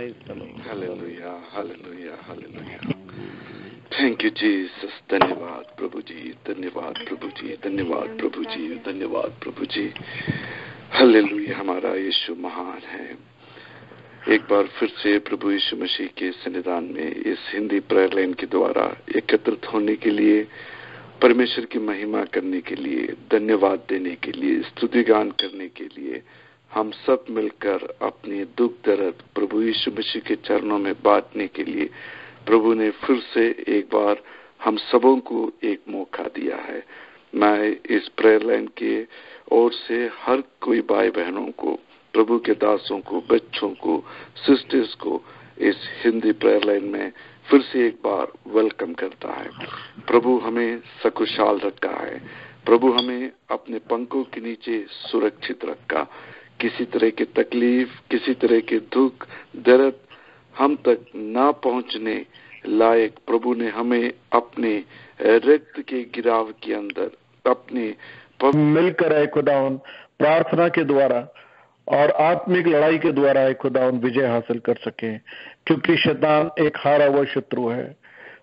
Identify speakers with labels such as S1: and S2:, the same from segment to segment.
S1: Hallelujah, hallelujah, hallelujah. Thank you Jesus. धन्यवाद प्रभु जी, धन्यवाद प्रभु जी, धन्यवाद प्रभु जी, धन्यवाद प्रभु जी। हालेलुया, हमारा यीशु महान है। एक बार फिर से प्रभु यीशु मसीह के सन्निधान में इस हिंदी प्रेयर लाइन के द्वारा एकत्रित होने के लिए, परमेश्वर की महिमा करने के लिए, धन्यवाद देने के लिए, स्तुति गान करने के लिए हम सब मिलकर अपने दुख दर्द प्रभु यीशु मसीह के चरणों में बांटने के लिए प्रभु ने फिर से एक बार हम सबों को एक मौका दिया है। मैं इस प्रेयर लाइन के ओर से हर कोई भाई बहनों को, प्रभु के दासों को, बच्चों को, सिस्टर्स को इस हिंदी प्रेयर लाइन में फिर से एक बार वेलकम करता है। प्रभु हमें सकुशल रखा है, प्रभु हमें अपने पंखों के नीचे सुरक्षित रखा। किसी तरह की तकलीफ, किसी तरह के दुख दर्द हम तक ना पहुंचने लायक प्रभु ने हमें अपने रक्त के गिराव के अंदर अपने
S2: मिलकर है खुदावन प्रार्थना के द्वारा और आत्मिक लड़ाई के द्वारा है खुदावन विजय हासिल कर सके, क्योंकि शैतान एक हारा हुआ शत्रु है।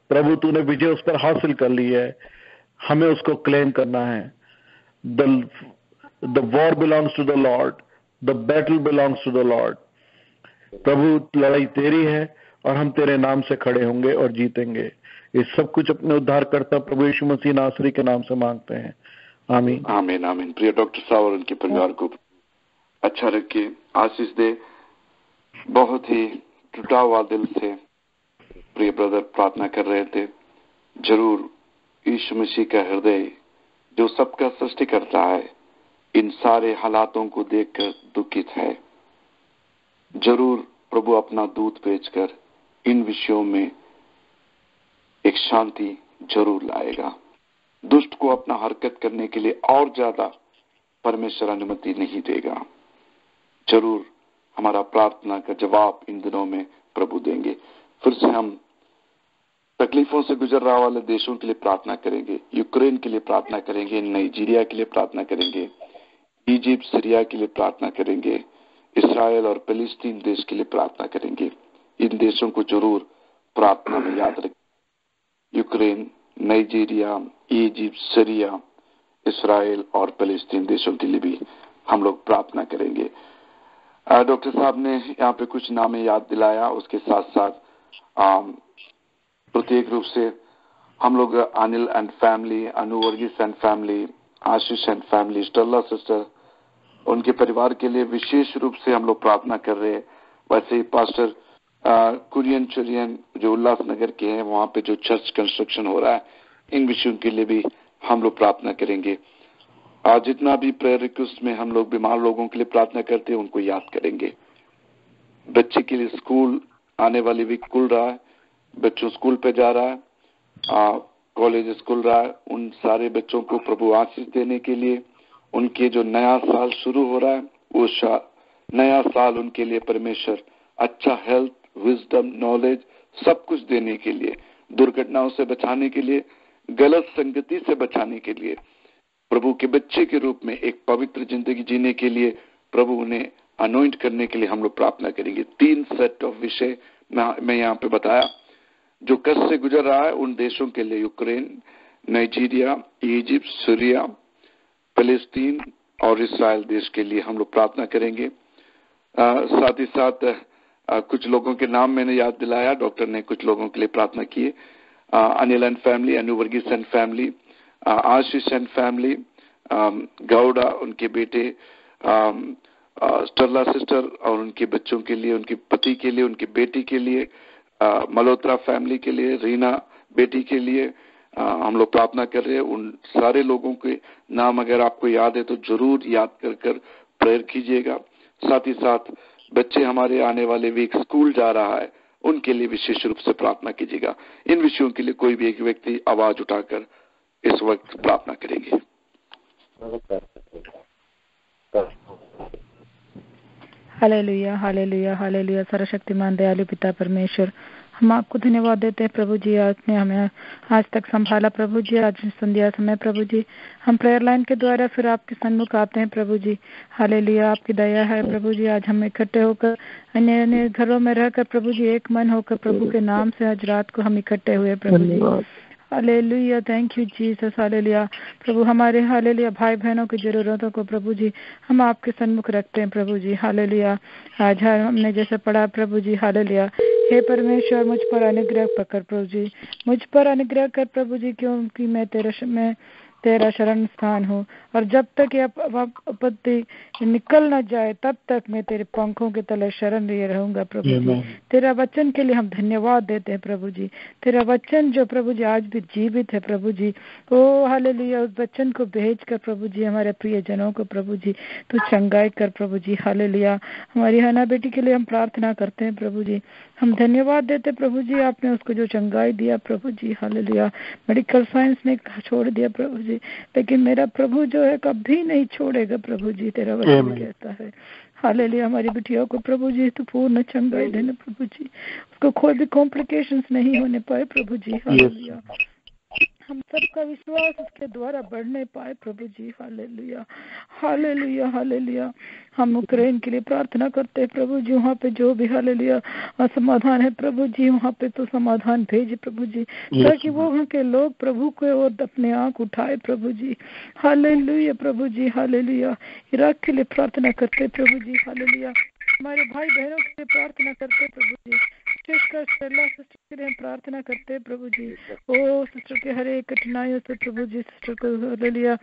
S2: प्रभु तूने विजय उस पर हासिल कर ली है, हमें उसको क्लेम करना है। The war belongs to the lord, the battle belongs to the lord. प्रभु लड़ाई तेरी है और हम तेरे नाम से खड़े होंगे और जीतेंगे। ये सब कुछ अपने उद्धारकर्ता प्रभु यीशु मसीह नासरी के नाम से मांगते हैं, आमीन,
S1: आमीन, आमीन। प्रिय डॉक्टर साहब और उनके परिवार को अच्छा रखे, आशीष दे। बहुत ही टूटा हुआ दिल से प्रिय ब्रदर प्रार्थना कर रहे थे। जरूर यीशु मसीह का हृदय जो सबका सृष्टि करता है, इन सारे हालातों को देखकर दुखित है। जरूर प्रभु अपना दूत भेजकर इन विषयों में एक शांति जरूर लाएगा। दुष्ट को अपना हरकत करने के लिए और ज्यादा परमेश्वर अनुमति नहीं देगा। जरूर हमारा प्रार्थना का जवाब इन दिनों में प्रभु देंगे। फिर से हम तकलीफों से गुजर रहा वाले देशों के लिए प्रार्थना करेंगे। यूक्रेन के लिए प्रार्थना करेंगे, नाइजीरिया के लिए प्रार्थना करेंगे, इजिप्ट सीरिया के लिए प्रार्थना करेंगे, इस्राएल और फिलिस्तीन देश के लिए प्रार्थना करेंगे। इन देशों को जरूर प्रार्थना में याद रखें। यूक्रेन, नाइजीरिया, इजिप्ट, सीरिया, इस्राएल और फिलिस्तीन देशों के लिए भी हम लोग प्रार्थना करेंगे। डॉक्टर साहब ने यहाँ पे कुछ नामें याद दिलाया, उसके साथ साथ प्रत्येक रूप से हम लोग Anil and family, Anu Varghese and family, Ashish and family, Stella sister, उनके परिवार के लिए विशेष रूप से हम लोग प्रार्थना कर रहे हैं। वैसे ही पास्टर कुरियन चुरियन जो उल्लासनगर के हैं, वहां पे जो चर्च कंस्ट्रक्शन हो रहा है, इन विषयों के लिए भी हम लोग प्रार्थना करेंगे। आज जितना भी प्रेयर रिक्वेस्ट में हम लोग बीमार लोगों के लिए प्रार्थना करते हैं, उनको याद करेंगे। बच्चे के लिए स्कूल आने वाली वीक खुल रहा है, बच्चों स्कूल पे जा रहा है, कॉलेज स्कूल रहा है, उन सारे बच्चों को प्रभु आशीष देने के लिए, उनके जो नया साल शुरू हो रहा है, वो नया साल उनके लिए परमेश्वर अच्छा हेल्थ, विजडम, नॉलेज सब कुछ देने के लिए, दुर्घटनाओं से बचाने के लिए, गलत संगति से बचाने के लिए, प्रभु के बच्चे के रूप में एक पवित्र जिंदगी जीने के लिए प्रभु उन्हें अनॉइंट करने के लिए हम लोग प्रार्थना करेंगे। 3 सेट ऑफ विषय मैं यहाँ पे बताया जो कष्ट से गुजर रहा है उन देशों के लिए, यूक्रेन, नाइजीरिया, इजिप्ट, सीरिया, फिलिस्तीन और इस्राएल देश के लिए हम लोग प्रार्थना करेंगे। साथ ही साथ कुछ लोगों के नाम मैंने याद दिलाया, डॉक्टर ने कुछ लोगों के लिए प्रार्थना की है। Anil and family, Anu Varghese and family, Ashish and family, Gowda उनके बेटे, स्टेला सिस्टर और उनके बच्चों के लिए, उनके पति के लिए, उनकी बेटी के लिए, मल्होत्रा फैमिली के लिए, रीना बेटी के लिए हम लोग प्रार्थना कर रहे हैं। उन सारे लोगों के नाम अगर आपको याद है तो जरूर याद कर प्रेयर कीजिएगा। साथ ही साथ बच्चे हमारे आने वाले वीक स्कूल जा रहा है, उनके लिए विशेष रूप से प्रार्थना कीजिएगा। इन विषयों के लिए कोई भी एक व्यक्ति आवाज उठाकर इस वक्त प्रार्थना करेंगे।
S3: Hallelujah, hallelujah, hallelujah. सर्वशक्तिमान दयालु पिता परमेश्वर, हम आपको धन्यवाद देते हैं प्रभु जी, आपने हमें आज तक संभाला प्रभु जी। आज संध्या समय प्रभु जी हम प्रेयर लाइन के द्वारा फिर आपके सन्मुख आते हैं प्रभु जी। हालेलुया, आपकी दया है प्रभु जी। आज हम इकट्ठे होकर अन्य अन्य घरों में रहकर प्रभु जी एक मन होकर प्रभु के नाम से आज रात को हम इकट्ठे हुए प्रभु जी। Hallelujah, thank you Jesus. Hallelujah प्रभु, हमारे हालेलुया भाई बहनों की जरूरतों को प्रभु जी हम आपके सन्मुख रखते हैं प्रभु जी। हालेलुया, आज हमने जैसे पढ़ा प्रभु जी, हालेलुया, हे परमेश्वर मुझ पर अनुग्रह कर प्रभु जी, मुझ पर अनुग्रह कर प्रभु जी, क्योंकि मैं तेरा शरण स्थान हूँ, और जब तक ये आपत्ति निकल न जाए तब तक मैं तेरे पंखों के तले शरण लिए रहूंगा प्रभु जी। तेरा वचन के लिए हम धन्यवाद देते हैं प्रभु जी। तेरा वचन जो प्रभु जी आज भी जीवित है प्रभु जी। ओ हालेलुया, उस वचन को भेज कर प्रभु जी हमारे प्रिय जनों को प्रभु जी तू चंगाई कर प्रभु जी। हालेलुया, हमारी हना बेटी के लिए हम प्रार्थना करते हैं प्रभु जी। हम धन्यवाद देते प्रभु जी, आपने उसको जो चंगाई दिया प्रभु जी। हालेलुया, मेडिकल साइंस ने छोड़ दिया प्रभु जी, लेकिन मेरा प्रभु जो है कभी नहीं छोड़ेगा प्रभु जी, तेरा वचन कहता है। हालेलुया, हमारी बिटिया को प्रभु जी तो पूर्ण चंगाई देना प्रभु जी, उसको कोई भी कॉम्प्लिकेशंस नहीं होने पाए प्रभु जी। हालेलुया, हम सबका विश्वास उसके द्वारा बढ़ने पाए प्रभु जी। Hallelujah, hallelujah, hallelujah. हम यूक्रेन के लिए प्रार्थना करते हैं प्रभु जी, वहाँ पे जो भी हालेलुया असमाधान है प्रभु जी, वहाँ पे तो समाधान भेजे प्रभु जी, ताकि वो वहाँ के लोग प्रभु को और अपने आंख उठाए प्रभु जी। हालेलुया प्रभु जी, हालेलुया। इराक के लिए प्रार्थना करते प्रभु जी। हालेलुया, हमारे भाई बहनों के लिए प्रार्थना करते प्रभु जी, विशेषकर स्टेला सिस्टर के लिए हम प्रार्थना करते हैं प्रभु जी। ओ सिस्टर के हर एक कठिनाइयों से प्रभु जी सिस्टर को हालेलुया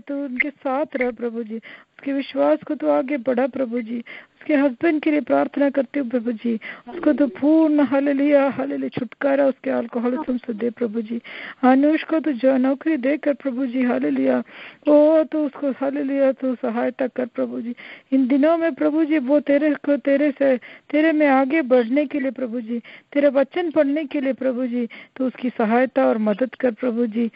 S3: तो उनके साथ रह प्रभु जी, उसके विश्वास को तो आगे बढ़ा प्रभु जी। उसके हस्बैंड के लिए प्रार्थना करते हो प्रभु जी, उसको तो पूर्ण हालेलुया हालेलुया छुटकारा उसके अल्कोहलिज्म से दे प्रभु जी। अनुष को तो जो नौकरी देकर प्रभु जी, हालेलुया ओ तो उसको हालेलुया तो सहायता कर प्रभु जी। इन दिनों में प्रभु जी वो तेरे में आगे बढ़ने के लिए प्रभु जी, तेरे वचन पढ़ने के लिए प्रभु जी, तो उसकी सहायता और मदद कर प्रभु जी।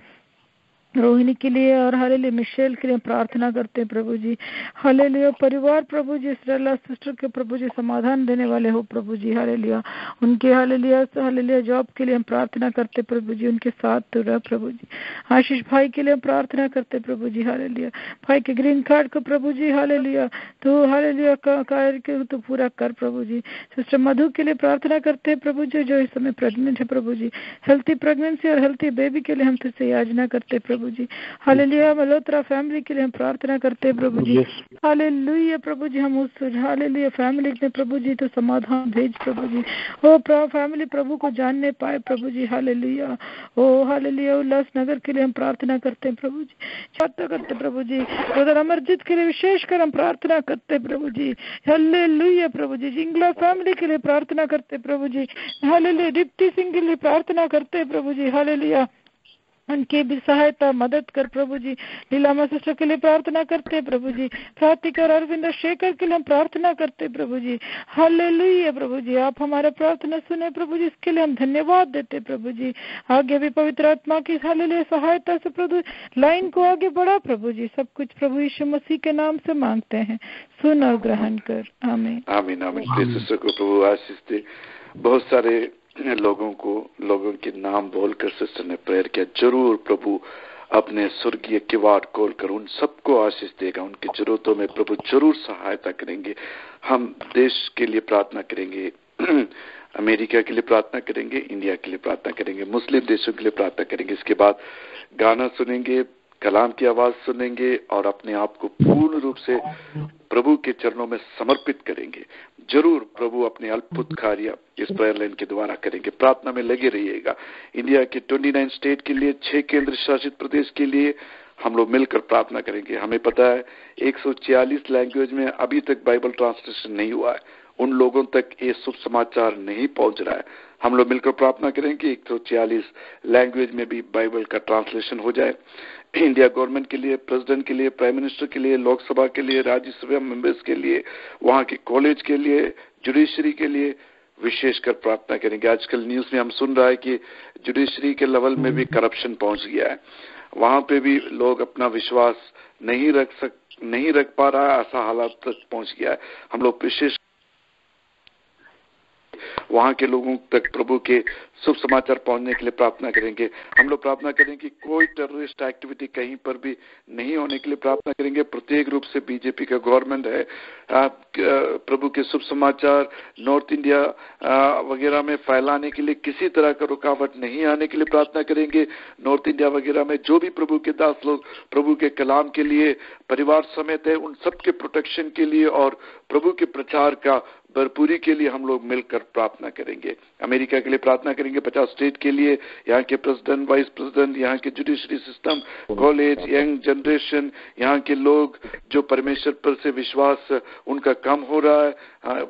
S3: रोहिणी के लिए और हालेलुया मिशेल के लिए प्रार्थना करते हैं प्रभु जी। हालेलुया परिवार प्रभु जी, स्टेला सिस्टर के प्रभु जी समाधान देने वाले हो प्रभु जी। हालेलुया उनके हालेलुया जॉब के लिए हम प्रार्थना करते प्रभु जी, उनके साथ तो रह प्रभु जी। आशीष भाई के लिए हम प्रार्थना करते प्रभु जी। हालेलुया भाई के ग्रीन कार्ड को प्रभु जी हालेलुया तो हालेलुया कार्य के तो पूरा कर प्रभु जी। सिस्टर मधु के लिए प्रार्थना करते हैं प्रभु जी, जो इस समय प्रेग्नेंट है प्रभु जी, हेल्थी प्रेगनेंसी और हेल्थी बेबी के लिए हम तुझसे याचना करते प्रभु जी। हालेलुया मल्होत्रा फैमिली के लिए हम प्रार्थना करते हैं प्रभु जी। हालेलुया प्रभु जी, हम उस हालेलुया फैमिली में प्रभु जी तो समाधान भेज प्रभु जी। ओ फैमिली प्रभु को जानने पाए प्रभु जी। हालेलुया ओ हालेलुया उल्लासनगर के लिए हम प्रार्थना करते हैं प्रभु जी, प्रार्थना करते प्रभु जी। ब्रदर अमरजीत के लिए विशेषकर हम प्रार्थना करते प्रभु जी। हालेलुया प्रभु जी, जिंगला फैमिली के लिए प्रार्थना करते प्रभु जी। हालेलुया डिप्टी सिंह के लिए प्रार्थना करते प्रभु जी। हालेलुया उनकी भी सहायता मदद कर प्रभु जी। लीलामा सिस्टर के लिए प्रार्थना करते हैं प्रभु जी। प्रातिक और अरविंद शेखर के लिए हम प्रार्थना करते हैं प्रभु जी। हालेलुया प्रभु जी, आप हमारा प्रार्थना सुने प्रभु जी, इसके लिए हम धन्यवाद देते प्रभु जी। आगे भी पवित्र आत्मा की हालेलुया सहायता से प्रभु लाइन को आगे बढ़ा प्रभु जी। सब कुछ प्रभु यीशु मसीह के नाम से मांगते हैं, सुन और ग्रहण कर, आमीन आमीन
S1: आमीन। सिस्टर को प्रभु आशीष दे। बहुत सारे लोगों के नाम बोलकर सिस्टर ने प्रेयर किया। जरूर प्रभु अपने स्वर्गीय किवाड़ खोलकर उन सबको आशीष देगा, उनकी जरूरतों में प्रभु जरूर सहायता करेंगे। हम देश के लिए प्रार्थना करेंगे, अमेरिका के लिए प्रार्थना करेंगे, इंडिया के लिए प्रार्थना करेंगे, मुस्लिम देशों के लिए प्रार्थना करेंगे। इसके बाद गाना सुनेंगे, कलाम की आवाज सुनेंगे और अपने आप को पूर्ण रूप से प्रभु के चरणों में समर्पित करेंगे। जरूर प्रभु अपने अद्भुत कार्य इस प्रेयर लाइन के द्वारा करेंगे। प्रार्थना में लगे रहिएगा। इंडिया के 29 स्टेट के लिए, 6 केंद्र शासित प्रदेश के लिए हम लोग मिलकर प्रार्थना करेंगे। हमें पता है 140 लैंग्वेज में अभी तक बाइबल ट्रांसलेशन नहीं हुआ है, उन लोगों तक ये शुभ समाचार नहीं पहुंच रहा है। हम लोग मिलकर प्रार्थना करेंगे 140 लैंग्वेज में भी बाइबल का ट्रांसलेशन हो जाए। इंडिया गवर्नमेंट के लिए, प्रेसिडेंट के लिए, प्राइम मिनिस्टर के लिए, लोकसभा के लिए, राज्यसभा मेंबर्स के लिए, वहां के कॉलेज के लिए, जुडिशरी के लिए विशेषकर प्रार्थना करेंगे। आजकल न्यूज में हम सुन रहा है कि जुडिशरी के लेवल में भी करप्शन पहुंच गया है, वहां पे भी लोग अपना विश्वास नहीं रख पा रहा है, ऐसा हालात तक पहुंच गया है। हम लोग विशेष वहां के लोगों तक प्रभु के शुभ समाचार पहुंचने के लिए प्रार्थना करेंगे। हम लोग प्रार्थना करेंगे कि कोई टेररिस्ट एक्टिविटी कहीं पर भी नहीं होने के लिए प्रार्थना करेंगे। प्रत्येक रूप से बीजेपी का गवर्नमेंट है, प्रभु के शुभ समाचार नॉर्थ इंडिया वगैरह में फैलाने के लिए किसी तरह का रुकावट नहीं आने के लिए प्रार्थना करेंगे। नॉर्थ इंडिया वगैरह में जो भी प्रभु के दास लोग प्रभु के कलाम के लिए परिवार समेत है, उन सबके प्रोटेक्शन के लिए और प्रभु के प्रचार का भरपूरी के लिए हम लोग मिलकर प्रार्थना करेंगे। अमेरिका के लिए प्रार्थना करेंगे, 50 स्टेट के लिए, यहाँ के प्रेसिडेंट, वाइस प्रेसिडेंट, यहाँ के judiciary system, college, young generation, यहाँ के लोग जो परमेश्वर पर से विश्वास उनका कम हो रहा है,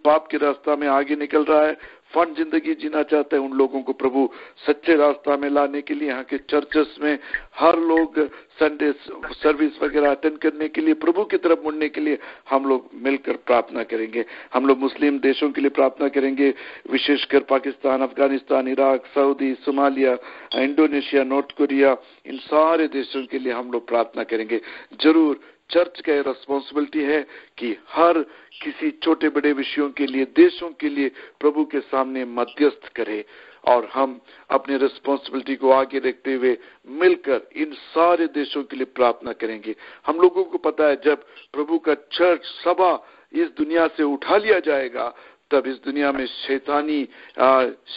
S1: पाप के रास्ता में आगे निकल रहा है, फन जिंदगी जीना चाहते हैं, उन लोगों को प्रभु सच्चे रास्ता में लाने के लिए यहाँ के चर्चेस में हर लोग संडे सर्विस वगैरह अटेंड करने के लिए प्रभु की तरफ मुड़ने के लिए हम लोग मिलकर प्रार्थना करेंगे। हम लोग मुस्लिम देशों के लिए प्रार्थना करेंगे, विशेषकर Pakistan, Afghanistan, Iraq, Saudi, Somalia, Indonesia, North Korea, इन सारे देशों के लिए हम लोग प्रार्थना करेंगे। जरूर चर्च का रिस्पॉन्सिबिलिटी है कि हर किसी छोटे बड़े विषयों के लिए, देशों के लिए प्रभु के सामने मध्यस्थ करे और हम अपने रिस्पॉन्सिबिलिटी को आगे रखते हुए मिलकर इन सारे देशों के लिए प्रार्थना करेंगे। हम लोगों को पता है जब प्रभु का चर्च सभा इस दुनिया से उठा लिया जाएगा तब इस दुनिया में शैतानी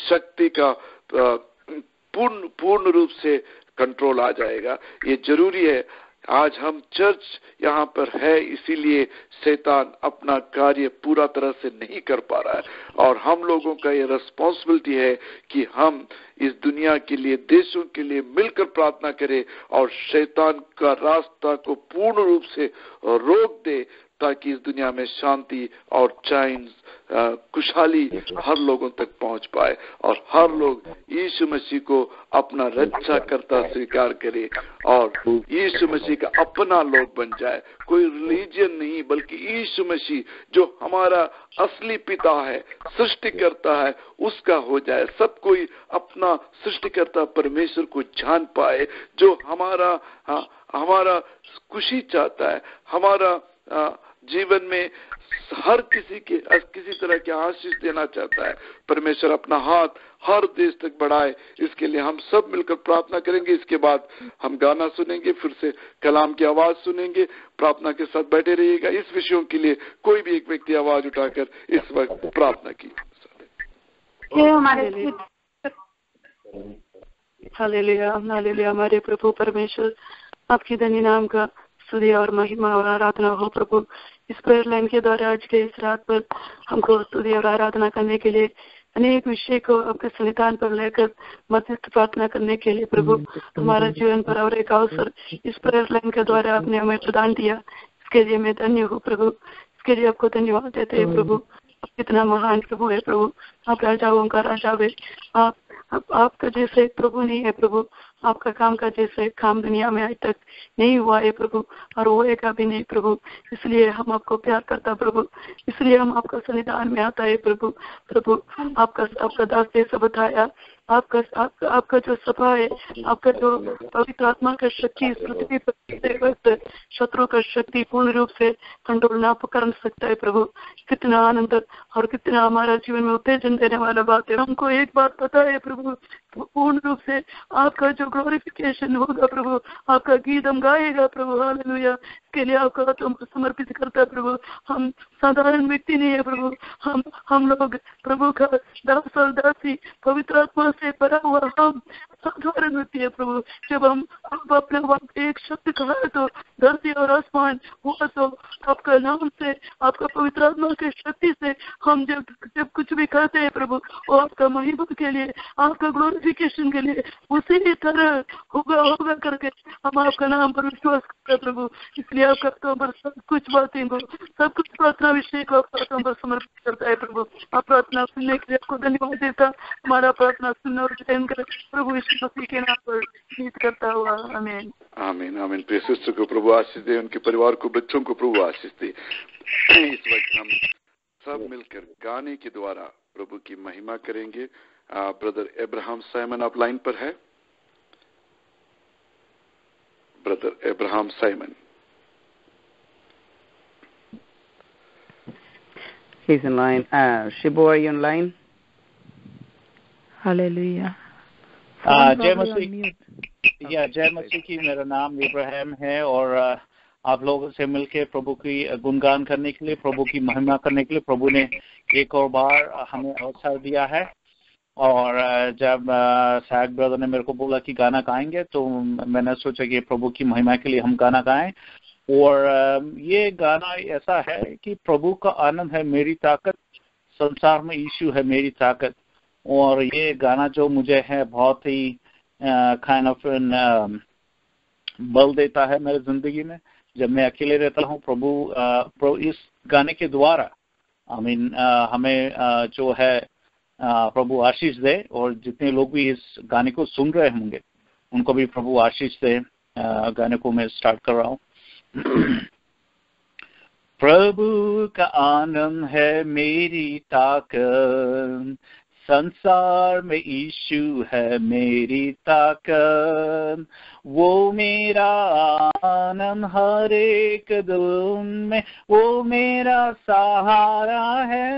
S1: शक्ति का पूर्ण रूप से कंट्रोल आ जाएगा। ये जरूरी है। आज हम चर्च यहाँ पर है, इसीलिए शैतान अपना कार्य पूरा तरह से नहीं कर पा रहा है और हम लोगों का ये रिस्पॉन्सिबिलिटी है कि हम इस दुनिया के लिए, देशों के लिए मिलकर प्रार्थना करें और शैतान का रास्ता को पूर्ण रूप से रोक दे ताकि इस दुनिया में शांति और चैन, खुशहाली हर लोगों तक पहुंच पाए और हर लोग यीशु मसीह को अपना रक्षाकर्ता स्वीकार करे और यीशु मसीह का अपना लोग बन जाए। कोई रिलीजन नहीं बल्कि यीशु मसीह जो हमारा असली पिता है, सृष्टिकर्ता है, उसका हो जाए। सब कोई अपना सृष्टिकर्ता परमेश्वर को जान पाए जो हमारा खुशी चाहता है, हमारा जीवन में हर किसी तरह के आशीष देना चाहता है। परमेश्वर अपना हाथ हर देश तक बढ़ाए, इसके लिए हम सब मिलकर प्रार्थना करेंगे। इसके बाद हम गाना सुनेंगे, फिर से कलाम की आवाज सुनेंगे। प्रार्थना के साथ बैठे रहिएगा। इस विषयों के लिए कोई भी एक व्यक्ति आवाज उठाकर इस वक्त प्रार्थना की।
S4: Hallelujah, hallelujah. हमारे प्रभु परमेश्वर, आपकी धन्य नाम का स्तुति और महिमा और आराधना हो प्रभु। इस प्रेयर लाइन के द्वारा आज के इस रात पर हमको स्तुति और आराधना करने के लिए, अनेक विषय को आपके संविधान पर लेकर मध्यस्थ प्रार्थना करने के लिए प्रभु हमारा जीवन पर और एक अवसर इस प्रेयर लाइन के द्वारा आपने हमें प्रदान दिया। इसके लिए मैं धन्य हूँ प्रभु। इसके लिए आपको धन्यवाद देते हैं प्रभु। आप कितना महान प्रभु है प्रभु। आप राजाओं का राजा है। आपका जैसे प्रभु नहीं है प्रभु। आपका काम का जैसे काम दुनिया में आज तक नहीं हुआ है प्रभु और होएगा भी नहीं प्रभु। इसलिए हम आपको प्यार करता प्रभु। इसलिए हम आपका संविधान में आता है प्रभु। प्रभु आपका दास जैसा बताया, आपका जो सभा है, आपका जो पवित्र आत्मा का शक्ति इस पृथ्वी पर वक्त शत्रु का शक्ति पूर्ण रूप से कंट्रोल ना कर सकता है प्रभु। कितना आनंद और कितना हमारा जीवन में उत्तेजन देने वाला बात है। हमको एक बात पता है प्रभु, पूर्ण रूप से आपका जो ग्लोरिफिकेशन होगा प्रभु, आपका गीत हम गाएगा प्रभु। हालेलुया। इसके लिए आपका हमको समर्पित करता है प्रभु। हम साधारण व्यक्ति नहीं है प्रभु। हम लोग प्रभु का दास और दासी, पवित्र आत्मा से भरा हुआ हम साधारण व्यक्ति है प्रभु। जब हम अपने वक्त एक शब्द कहा तो धरती और आसमान हुआ, तो आपका नाम से, आपका पवित्र आत्मा की शक्ति से हम जब कुछ भी कहते हैं प्रभु, वो आपका महिमा के लिए, आपका ग्लोरिफिकेशन के लिए उसी तरह होगा करके हम आपका नाम पर विश्वास करते हैं प्रभु। इसलिए आपका हाथों पर सब कुछ बातें को, सब कुछ प्रार्थना विषय को आपके हाथों पर समर्पित करता है प्रभु। आप प्रार्थना सुनने के लिए आपको धन्यवाद देता। हमारा प्रार्थना सुनने और चयन कर प्रभु यीशु मसीह के नाम पर गीत करता हुआ, आमीन,
S1: आमीन, आमीन। प्रिय सिस्टर को प्रभु आशीष दे, उनके परिवार को, बच्चों को प्रभु आशीष दे। इस वक्त हम सब मिलकर गाने के द्वारा प्रभु की महिमा करेंगे। ब्रदर अब्राहम साइमन आप लाइन पर है? Brother Abraham Simon.
S5: He's in line. Shibu, are you in line?
S3: Hallelujah.
S5: जय मसीह। जय मसीह की। मेरा नाम इब्राहिम है और आप लोगों से मिलके प्रभु की गुणगान करने के लिए, प्रभु की महिमा करने के लिए प्रभु ने एक और बार हमें अवसर दिया है। और जब सैग ब्रदर ने मेरे को बोला कि गाना गाएंगे तो मैंने सोचा कि प्रभु की महिमा के लिए हम गाना गाएं। और ये गाना ऐसा है कि प्रभु का आनंद है मेरी ताकत, संसार में यीशु है मेरी ताकत। और ये गाना जो मुझे है बहुत ही काइंड ऑफ बल देता है मेरी जिंदगी में जब मैं अकेले रहता हूँ। प्रभु इस गाने के द्वारा हमें जो है प्रभु आशीष दे। और जितने लोग भी इस गाने को सुन रहे होंगे उनको भी प्रभु आशीष दे। गाने को मैं स्टार्ट कर रहा हूँ। प्रभु का आनंद है मेरी ताकत, संसार में यीशु है मेरी ताकत। वो मेरा आनंद हर एक दिन में, वो मेरा सहारा है।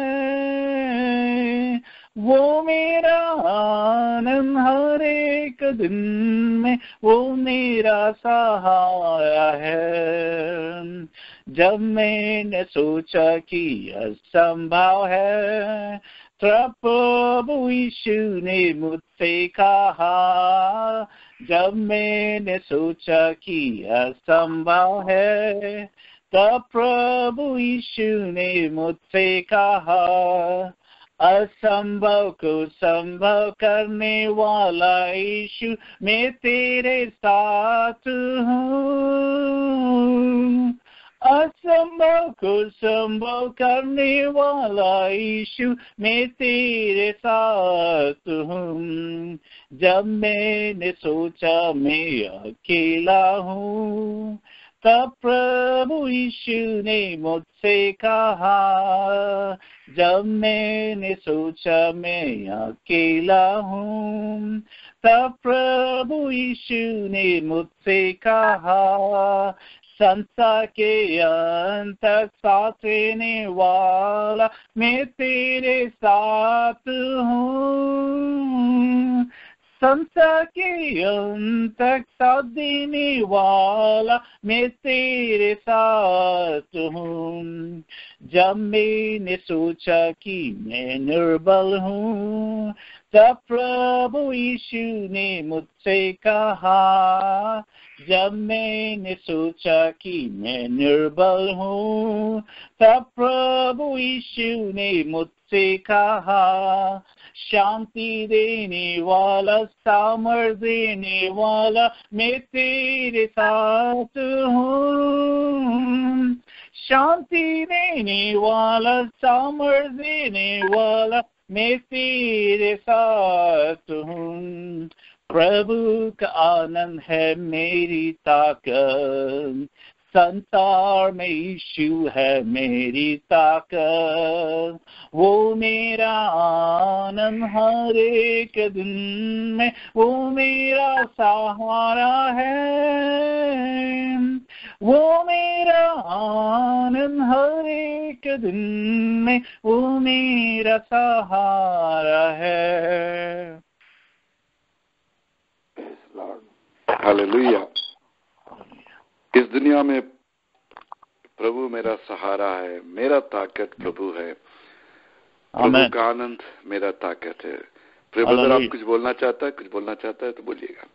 S5: वो मेरा आनंद हर एक दिन में, वो मेरा सहारा है। जब मैंने सोचा कि असंभव है, तब प्रभु यीशु ने मुझसे कहा। जब मैंने सोचा कि असंभव है, तब प्रभु यीशु ने मुझसे कहा। असंभव को संभव करने वाला यीशु, मैं तेरे साथ हूँ। असंभव को संभव करने वाला यीशु, मैं तेरे साथ हूँ। जब मैंने सोचा मैं अकेला हूँ, तब प्रभु यीशु ने मुझसे कहा। जब मैंने सोचा मैं अकेला हूँ, तब प्रभु यीशु ने मुझसे कहा। संसार के अंत तक साथ देने वाला, मैं तेरे साथ हूँ। संसार के अंत तक साथ देने वाला, मैं तेरे साथ हूँ। जब मैंने सोचा कि मैं निर्बल हूँ, तब प्रभु यीशु ने मुझसे कहा। जब मैंने सोचा कि मैं निर्बल हूँ, तब प्रभु यीशु ने मुझसे कहा। शांति देने वाला, सामर्थ देने वाला, मैं तेरे साथ हूँ। शांति देने वाला, सामर्थ देने वाला, मैं तेरे साथ हूँ। प्रभु का आनंद है मेरी ताकत, संसार में यीशु है मेरी ताकत। वो मेरा आनंद हर एक दिन में, वो मेरा सहारा है। वो मेरा आनंद हर एक दिन में, वो मेरा सहारा है।
S1: हालेलुया। इस दुनिया में प्रभु मेरा सहारा है, मेरा ताकत प्रभु है। प्रभु का आनंद मेरा ताकत है। ब्रदर आप कुछ बोलना चाहता है? कुछ बोलना चाहता है तो बोलिएगा।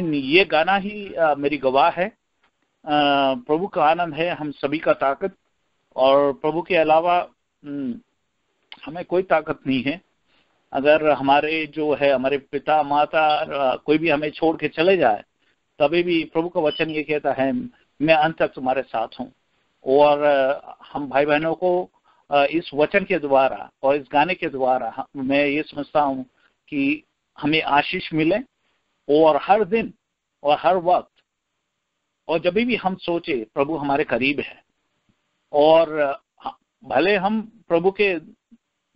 S5: ये गाना ही मेरी गवाह है। प्रभु का आनंद है हम सभी का ताकत। और प्रभु के अलावा हमें कोई ताकत नहीं है। अगर हमारे जो है हमारे पिता माता कोई भी हमें छोड़ के चले जाए, तभी भी प्रभु का वचन ये कहता है मैं अंत तक तुम्हारे साथ हूँ। और हम भाई बहनों को इस वचन के द्वारा और इस गाने के द्वारा मैं ये समझता हूँ कि हमें आशीष मिले। और हर दिन और हर वक्त और जब भी हम सोचे प्रभु हमारे करीब है, और भले हम प्रभु के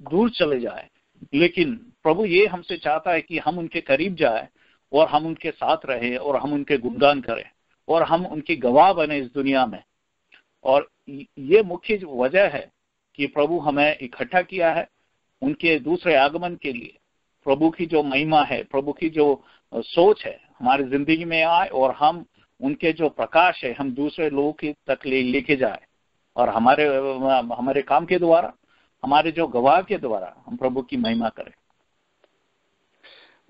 S5: दूर चले जाए, लेकिन प्रभु ये हमसे चाहता है कि हम उनके करीब जाए और हम उनके साथ रहे और हम उनके गुणगान करें और हम उनकी गवाह बने इस दुनिया में। और ये मुख्य वजह है कि प्रभु हमें इकट्ठा किया है उनके दूसरे आगमन के लिए प्रभु की जो महिमा है, प्रभु की जो सोच है हमारी जिंदगी में आए और हम उनके जो प्रकाश है हम दूसरे लोगों की तक लेके जाए और हमारे काम के द्वारा, हमारे जो गवाह के द्वारा हम प्रभु की महिमा करें।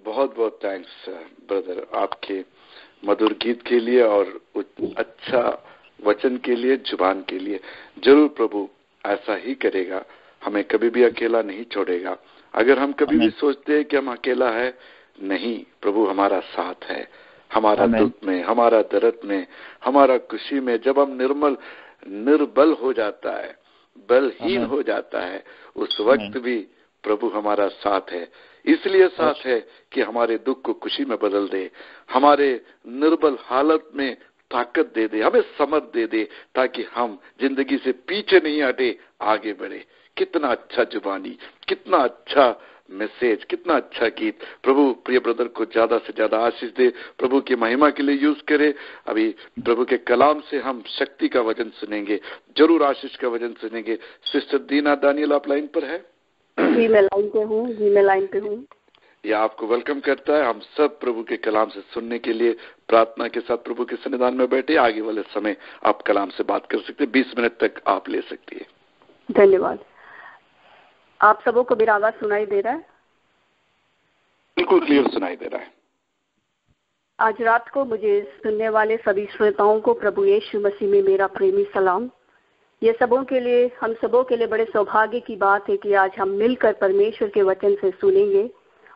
S1: बहुत बहुत थैंक्स ब्रदर आपके मधुर गीत के लिए और अच्छा वचन के लिए, जुबान के लिए। जरूर प्रभु ऐसा ही करेगा, हमें कभी भी अकेला नहीं छोड़ेगा। अगर हम कभी भी सोचते हैं कि हम अकेला है, नहीं, प्रभु हमारा साथ है। हमारा दुख में, हमारा दर्द में, हमारा खुशी में, जब हम निर्बल हो जाता है, बलहीन हो जाता है, उस वक्त भी प्रभु हमारा साथ है। इसलिए साथ है कि हमारे दुख को खुशी में बदल दे, हमारे निर्बल हालत में ताकत दे दे, हमें समझ दे दे, ताकि हम जिंदगी से पीछे नहीं हटे, आगे बढ़े। कितना अच्छा जुबानी, कितना अच्छा मैसेज, कितना अच्छा गीत। प्रभु प्रिय ब्रदर को ज्यादा से ज्यादा आशीष दे, प्रभु की महिमा के लिए यूज करे। अभी प्रभु के कलाम से हम शक्ति का वचन सुनेंगे, जरूर आशीष का वचन सुनेंगे। सिस्टर दीना दानियल आप लाइन पर है?
S6: जी मैं लाइन पे हूँ।
S1: यह आपको वेलकम करता है। हम सब प्रभु के कलाम से सुनने के लिए प्रार्थना के साथ प्रभु के सन्निधान में बैठे। आगे वाले समय आप कलाम से बात कर सकते हैं, 20 मिनट तक आप ले सकती है।
S6: धन्यवाद। आप सबों को मेरा आवाज सुनाई दे रहा है?
S1: बिल्कुल क्लियर सुनाई दे रहा है।
S6: आज रात को मुझे सुनने वाले सभी श्रोताओं को प्रभु यीशु मसीह में मेरा प्रेमी सलाम। ये सबों के लिए, हम सबों के लिए बड़े सौभाग्य की बात है कि आज हम मिलकर परमेश्वर के वचन से सुनेंगे।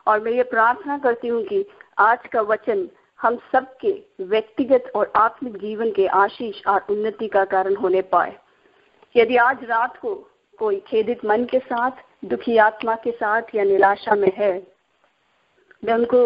S6: और मैं ये प्रार्थना करती हूँ कि आज का वचन हम सबके व्यक्तिगत और आत्मिक जीवन के आशीष और उन्नति का कारण होने पाए। यदि आज रात को कोई खेदित मन के साथ, दुखी आत्मा के साथ या निराशा में है, मैं उनको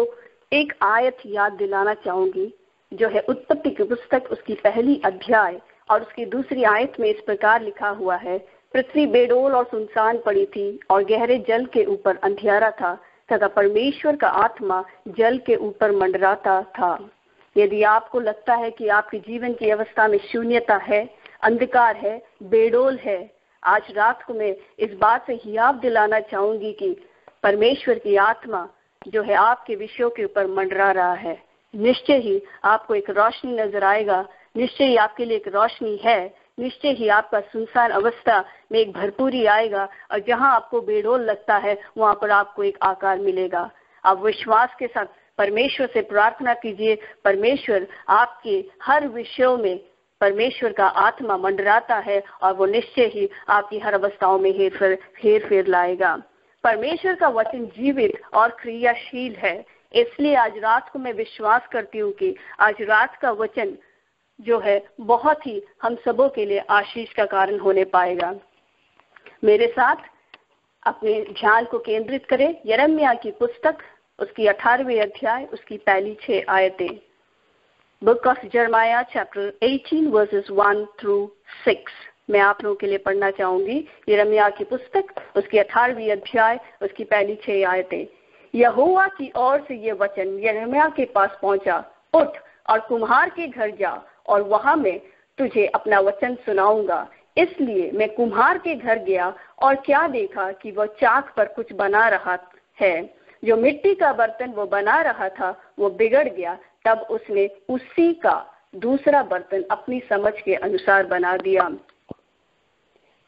S6: एक आयत याद दिलाना चाहूंगी जो है उत्पत्ति की पुस्तक, उसकी पहली अध्याय और उसकी दूसरी आयत में इस प्रकार लिखा हुआ है, पृथ्वी बेडोल और सुनसान पड़ी थी और गहरे जल के ऊपर अंधियारा था तथा परमेश्वर का आत्मा जल के ऊपर मंडराता था। यदि आपको लगता है कि आपके जीवन की अवस्था में शून्यता है, अंधकार है, बेडोल है, आज रात को मैं इस बात से याद दिलाना चाहूंगी कि परमेश्वर की आत्मा जो है आपके विषयों के ऊपर मंडरा रहा है। निश्चय ही आपको एक रोशनी नजर आएगा, निश्चय ही आपके लिए एक रोशनी है, निश्चय ही आपका सुनसान अवस्था में एक भरपूरी आएगा और जहां आपको बेडोल लगता है वहां पर आपको एक आकार मिलेगा। आप विश्वास के साथ परमेश्वर से प्रार्थना कीजिए। परमेश्वर आपके हर विषयों में परमेश्वर का आत्मा मंडराता है और वो निश्चय ही आपकी हर अवस्थाओं में हेर फेर लाएगा। परमेश्वर का वचन जीवित और क्रियाशील है, इसलिए आज रात को मैं विश्वास करती हूँ कि आज रात का वचन जो है बहुत ही हम सबों के लिए आशीष का कारण होने पाएगा। मेरे साथ अपने ध्यान को केंद्रित करें यिर्मयाह की पुस्तक, उसकी 18वीं अध्याय, उसकी पहली 6 आयतें। Book of Jeremiah chapter 18 versus 1 through 6 मैं आप लोगों के लिए पढ़ना चाहूंगी। यिर्मयाह की पुस्तक, उसकी 18वीं अध्याय, उसकी पहली 6 आयतें। यहोवा की ओर से ये वचन यिर्मयाह के पास पहुंचा, उठ और कुम्हार के घर जा और वहां मैं तुझे अपना वचन सुनाऊंगा। इसलिए मैं कुम्हार के घर गया और क्या देखा कि वह चाक पर कुछ बना रहा है। जो मिट्टी का बर्तन वो बना रहा था वो बिगड़ गया। तब उसने उसी का दूसरा बर्तन अपनी समझ के अनुसार बना दिया।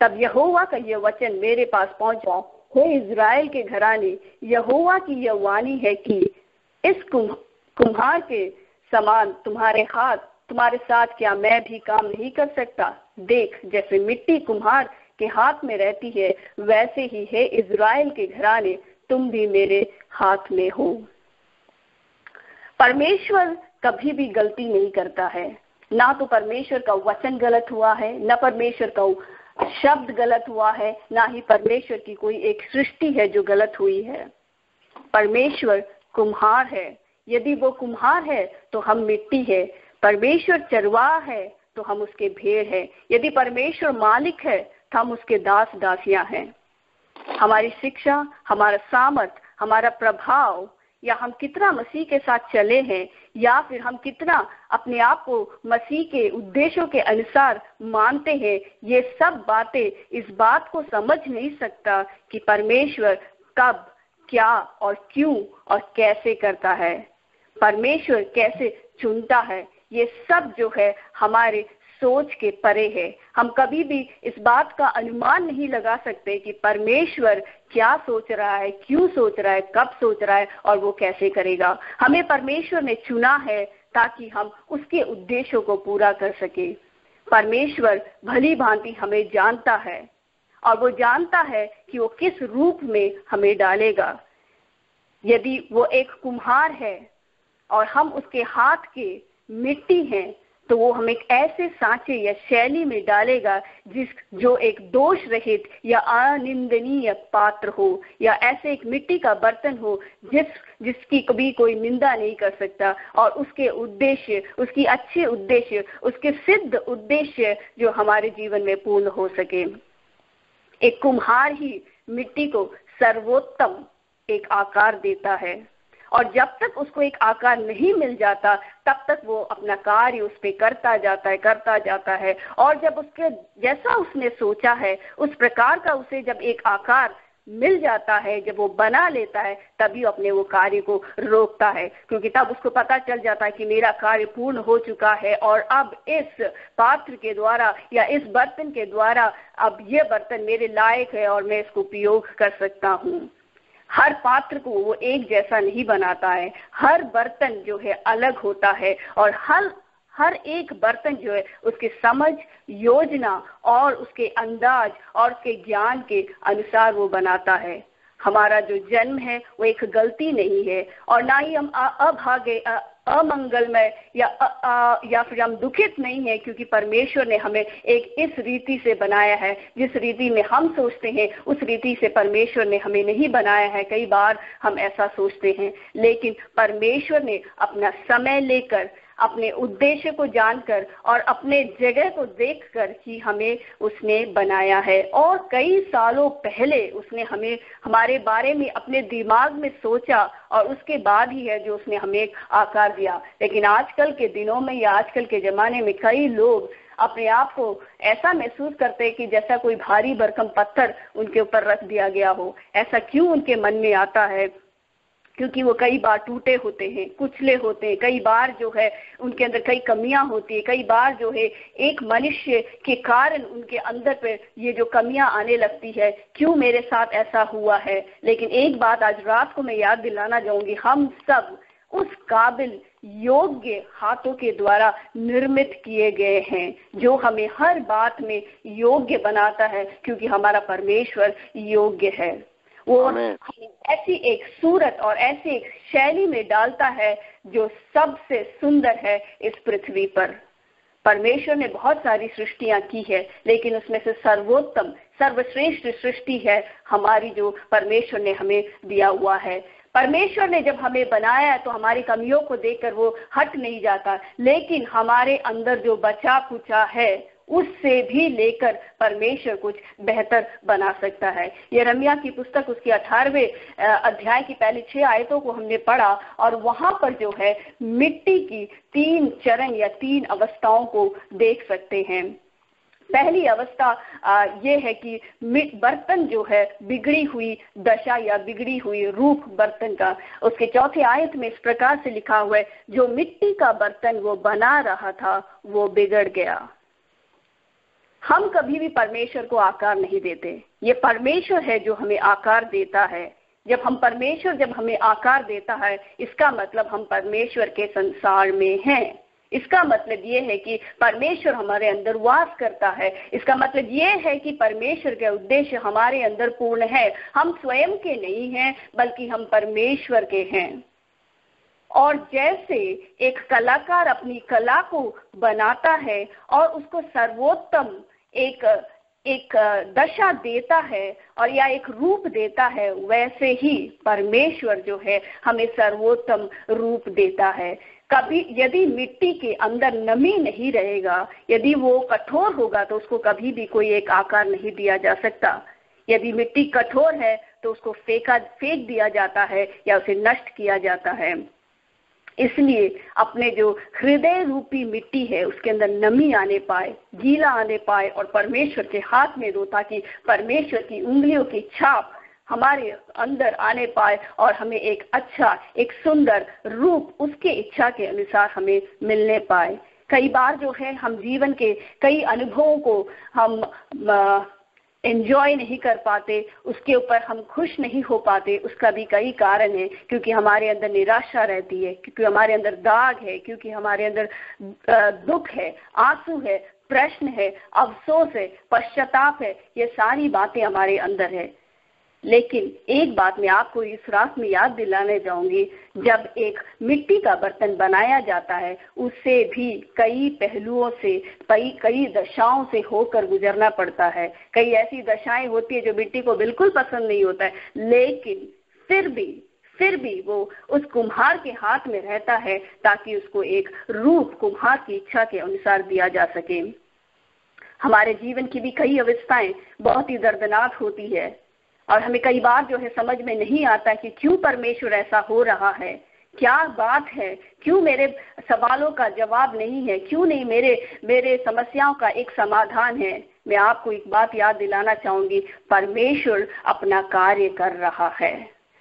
S6: तब यहोवा का यह वचन मेरे पास पहुंचा, हे इज़राइल के घराने, यहोवा की यह वाणी है कि इस कुम्हार के समान तुम्हारे साथ क्या मैं भी काम नहीं कर सकता? देख, जैसे मिट्टी कुम्हार के हाथ में रहती है, वैसे ही है इज़राइल के घराने, तुम भी मेरे हाथ में हो। परमेश्वर कभी भी गलती नहीं करता है। ना तो परमेश्वर का वचन गलत हुआ है, ना परमेश्वर का शब्द गलत हुआ है, ना ही परमेश्वर की कोई एक सृष्टि है जो गलत हुई है। परमेश्वर कुम्हार है, यदि वो कुम्हार है तो हम मिट्टी है। परमेश्वर चरवाहा है तो हम उसके भेड़ हैं। यदि परमेश्वर मालिक है तो हम उसके दास दासियां हैं। हमारी शिक्षा, हमारा सामर्थ, हमारा प्रभाव, या हम कितना मसीह के साथ चले हैं, या फिर हम कितना अपने आप को मसीह के उद्देश्यों के अनुसार मानते हैं, ये सब बातें इस बात को समझ नहीं सकता कि परमेश्वर कब, क्या और क्यों और कैसे करता है, परमेश्वर कैसे चुनता है, ये सब जो है हमारे सोच के परे है। हम कभी भी इस बात का अनुमान नहीं लगा सकते कि परमेश्वर क्या सोच रहा है, क्यों सोच रहा है, कब सोच रहा है और वो कैसे करेगा। हमें परमेश्वर ने चुना है ताकि हम उसके उद्देश्यों को पूरा कर सके। परमेश्वर भली भांति हमें जानता है और वो जानता है कि वो किस रूप में हमें डालेगा। यदि वो एक कुम्हार है और हम उसके हाथ के मिट्टी हैं, तो वो हमें ऐसे सांचे या शैली में डालेगा जो एक दोष रहित या अनिंदनीय पात्र हो, या ऐसे एक मिट्टी का बर्तन हो जिसकी कभी कोई निंदा नहीं कर सकता, और उसके उद्देश्य, उसकी अच्छे उद्देश्य, उसके सिद्ध उद्देश्य जो हमारे जीवन में पूर्ण हो सके। एक कुम्हार ही मिट्टी को सर्वोत्तम एक आकार देता है, और जब तक उसको एक आकार नहीं मिल जाता तब तक वो अपना कार्य उस पे करता जाता है, और जब उसके जैसा उसने सोचा है उस प्रकार का उसे जब एक आकार मिल जाता है, जब वो बना लेता है, तभी अपने वो कार्य को रोकता है, क्योंकि तब उसको पता चल जाता है कि मेरा कार्य पूर्ण हो चुका है और अब इस पात्र के द्वारा या इस बर्तन के द्वारा अब ये बर्तन मेरे लायक है और मैं इसको उपयोग कर सकता हूँ। हर पात्र को वो एक जैसा नहीं बनाता है, हर बर्तन जो है अलग होता है, और हर एक बर्तन जो है उसकी समझ, योजना और उसके अंदाज और उसके ज्ञान के अनुसार वो बनाता है। हमारा जो जन्म है वो एक गलती नहीं है, और ना ही हम अभागे, अमंगलमय या फिर हम दुखित नहीं है, क्योंकि परमेश्वर ने हमें एक इस रीति से बनाया है जिस रीति में हम सोचते हैं उस रीति से परमेश्वर ने हमें नहीं बनाया है। कई बार हम ऐसा सोचते हैं, लेकिन परमेश्वर ने अपना समय लेकर, अपने उद्देश्य को जानकर और अपने जगह को देखकर ही हमें उसने बनाया है, और कई सालों पहले उसने हमें हमारे बारे में अपने दिमाग में सोचा और उसके बाद ही है जो उसने हमें एक आकार दिया। लेकिन आजकल के दिनों में या आजकल के ज़माने में कई लोग अपने आप को ऐसा महसूस करते हैं कि जैसा कोई भारी भरकम पत्थर उनके ऊपर रख दिया गया हो। ऐसा क्यों उनके मन में आता है? क्योंकि वो कई बार टूटे होते हैं, कुचले होते हैं, कई बार जो है उनके अंदर कई कमियां होती है, कई बार जो है एक मनुष्य के कारण उनके अंदर पे ये जो कमियां आने लगती है, क्यों मेरे साथ ऐसा हुआ है। लेकिन एक बात आज रात को मैं याद दिलाना चाहूंगी, हम सब उस काबिल योग्य हाथों के द्वारा निर्मित किए गए हैं जो हमें हर बात में योग्य बनाता है, क्योंकि हमारा परमेश्वर योग्य है। वो ऐसी एक सूरत और ऐसी एक शैली में डालता है जो सबसे सुंदर है इस पृथ्वी पर। परमेश्वर ने बहुत सारी सृष्टियां की है, लेकिन उसमें से सर्वोत्तम सर्वश्रेष्ठ सृष्टि है हमारी जो परमेश्वर ने हमें दिया हुआ है। परमेश्वर ने जब हमें बनाया है तो हमारी कमियों को देखकर वो हट नहीं जाता, लेकिन हमारे अंदर जो बचा कुचा है उससे भी लेकर परमेश्वर कुछ बेहतर बना सकता है। यिर्मयाह की पुस्तक उसकी 18वें अध्याय की पहली 6 आयतों को हमने पढ़ा, और वहां पर जो है मिट्टी की 3 चरण या 3 अवस्थाओं को देख सकते हैं। पहली अवस्था ये है कि बर्तन जो है बिगड़ी हुई दशा या बिगड़ी हुई रूप बर्तन का। उसके 4थे आयत में इस प्रकार से लिखा हुआ है, जो मिट्टी का बर्तन वो बना रहा था वो बिगड़ गया। हम कभी भी परमेश्वर को आकार नहीं देते, ये परमेश्वर है जो हमें आकार देता है। जब हमें आकार देता है, इसका मतलब हम परमेश्वर के संसार में हैं। इसका मतलब ये है कि परमेश्वर हमारे अंदर वास करता है। इसका मतलब ये है कि परमेश्वर के उद्देश्य हमारे अंदर पूर्ण है। हम स्वयं के नहीं हैं, बल्कि हम परमेश्वर के हैं। और जैसे एक कलाकार अपनी कला को बनाता है और उसको सर्वोत्तम एक दशा देता है और या एक रूप देता है, वैसे ही परमेश्वर जो है हमें सर्वोत्तम रूप देता है। कभी यदि मिट्टी के अंदर नमी नहीं रहेगा, यदि वो कठोर होगा तो उसको कभी भी कोई एक आकार नहीं दिया जा सकता। यदि मिट्टी कठोर है तो उसको फेंक दिया जाता है या उसे नष्ट किया जाता है। इसलिए अपने जो हृदय रूपी मिट्टी है उसके अंदर नमी आने पाए, गीला आने पाए और परमेश्वर के हाथ में दो, ताकि परमेश्वर की उंगलियों की छाप हमारे अंदर आने पाए और हमें एक अच्छा, एक सुंदर रूप उसके इच्छा के अनुसार हमें मिलने पाए। कई बार जो है हम जीवन के कई अनुभवों को हम एंजॉय नहीं कर पाते, उसके ऊपर हम खुश नहीं हो पाते। उसका भी कई कारण है, क्योंकि हमारे अंदर निराशा रहती है, क्योंकि हमारे अंदर दाग है, क्योंकि हमारे अंदर दुख है, आंसू है, प्रश्न है, अफसोस है, पश्चाताप है। ये सारी बातें हमारे अंदर है। लेकिन एक बात मैं आपको इस रात में याद दिलाने जाऊंगी, जब एक मिट्टी का बर्तन बनाया जाता है उससे भी कई पहलुओं से, कई दशाओं से होकर गुजरना पड़ता है। कई ऐसी दशाएं होती है जो मिट्टी को बिल्कुल पसंद नहीं होता है, लेकिन फिर भी वो उस कुम्हार के हाथ में रहता है ताकि उसको एक रूप कुम्हार की इच्छा के अनुसार दिया जा सके। हमारे जीवन की भी कई अवस्थाएं बहुत ही दर्दनाक होती है और हमें कई बार जो है समझ में नहीं आता कि क्यों परमेश्वर ऐसा हो रहा है, क्या बात है, क्यों मेरे सवालों का जवाब नहीं है, क्यों नहीं मेरे समस्याओं का एक समाधान है। मैं आपको एक बात याद दिलाना चाहूंगी, परमेश्वर अपना कार्य कर रहा है।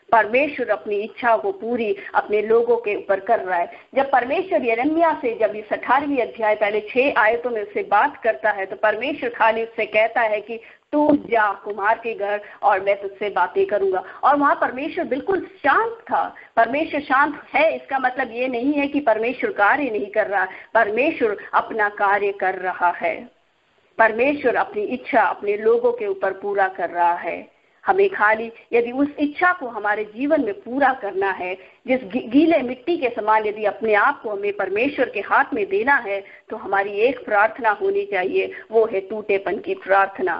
S6: परमेश्वर अपनी इच्छा को पूरी अपने लोगों के ऊपर कर रहा है। जब परमेश्वर यिर्मयाह से जब इस 18वीं अध्याय पहले 6 आयतों में उससे बात करता है तो परमेश्वर खाली उससे कहता है कि तू जा कुम्हार के घर और मैं तुझसे बातें करूंगा। और वहां परमेश्वर बिल्कुल शांत था। परमेश्वर शांत है इसका मतलब ये नहीं है कि परमेश्वर कार्य नहीं कर रहा, परमेश्वर अपना कार्य कर रहा है। परमेश्वर अपनी इच्छा अपने लोगों के ऊपर पूरा कर रहा है। हमें खाली यदि उस इच्छा को हमारे जीवन में पूरा करना है, जिस गीले मिट्टी के समान यदि अपने आप को हमें परमेश्वर के हाथ में देना है, तो हमारी एक प्रार्थना होनी चाहिए, वो है टूटेपन की प्रार्थना।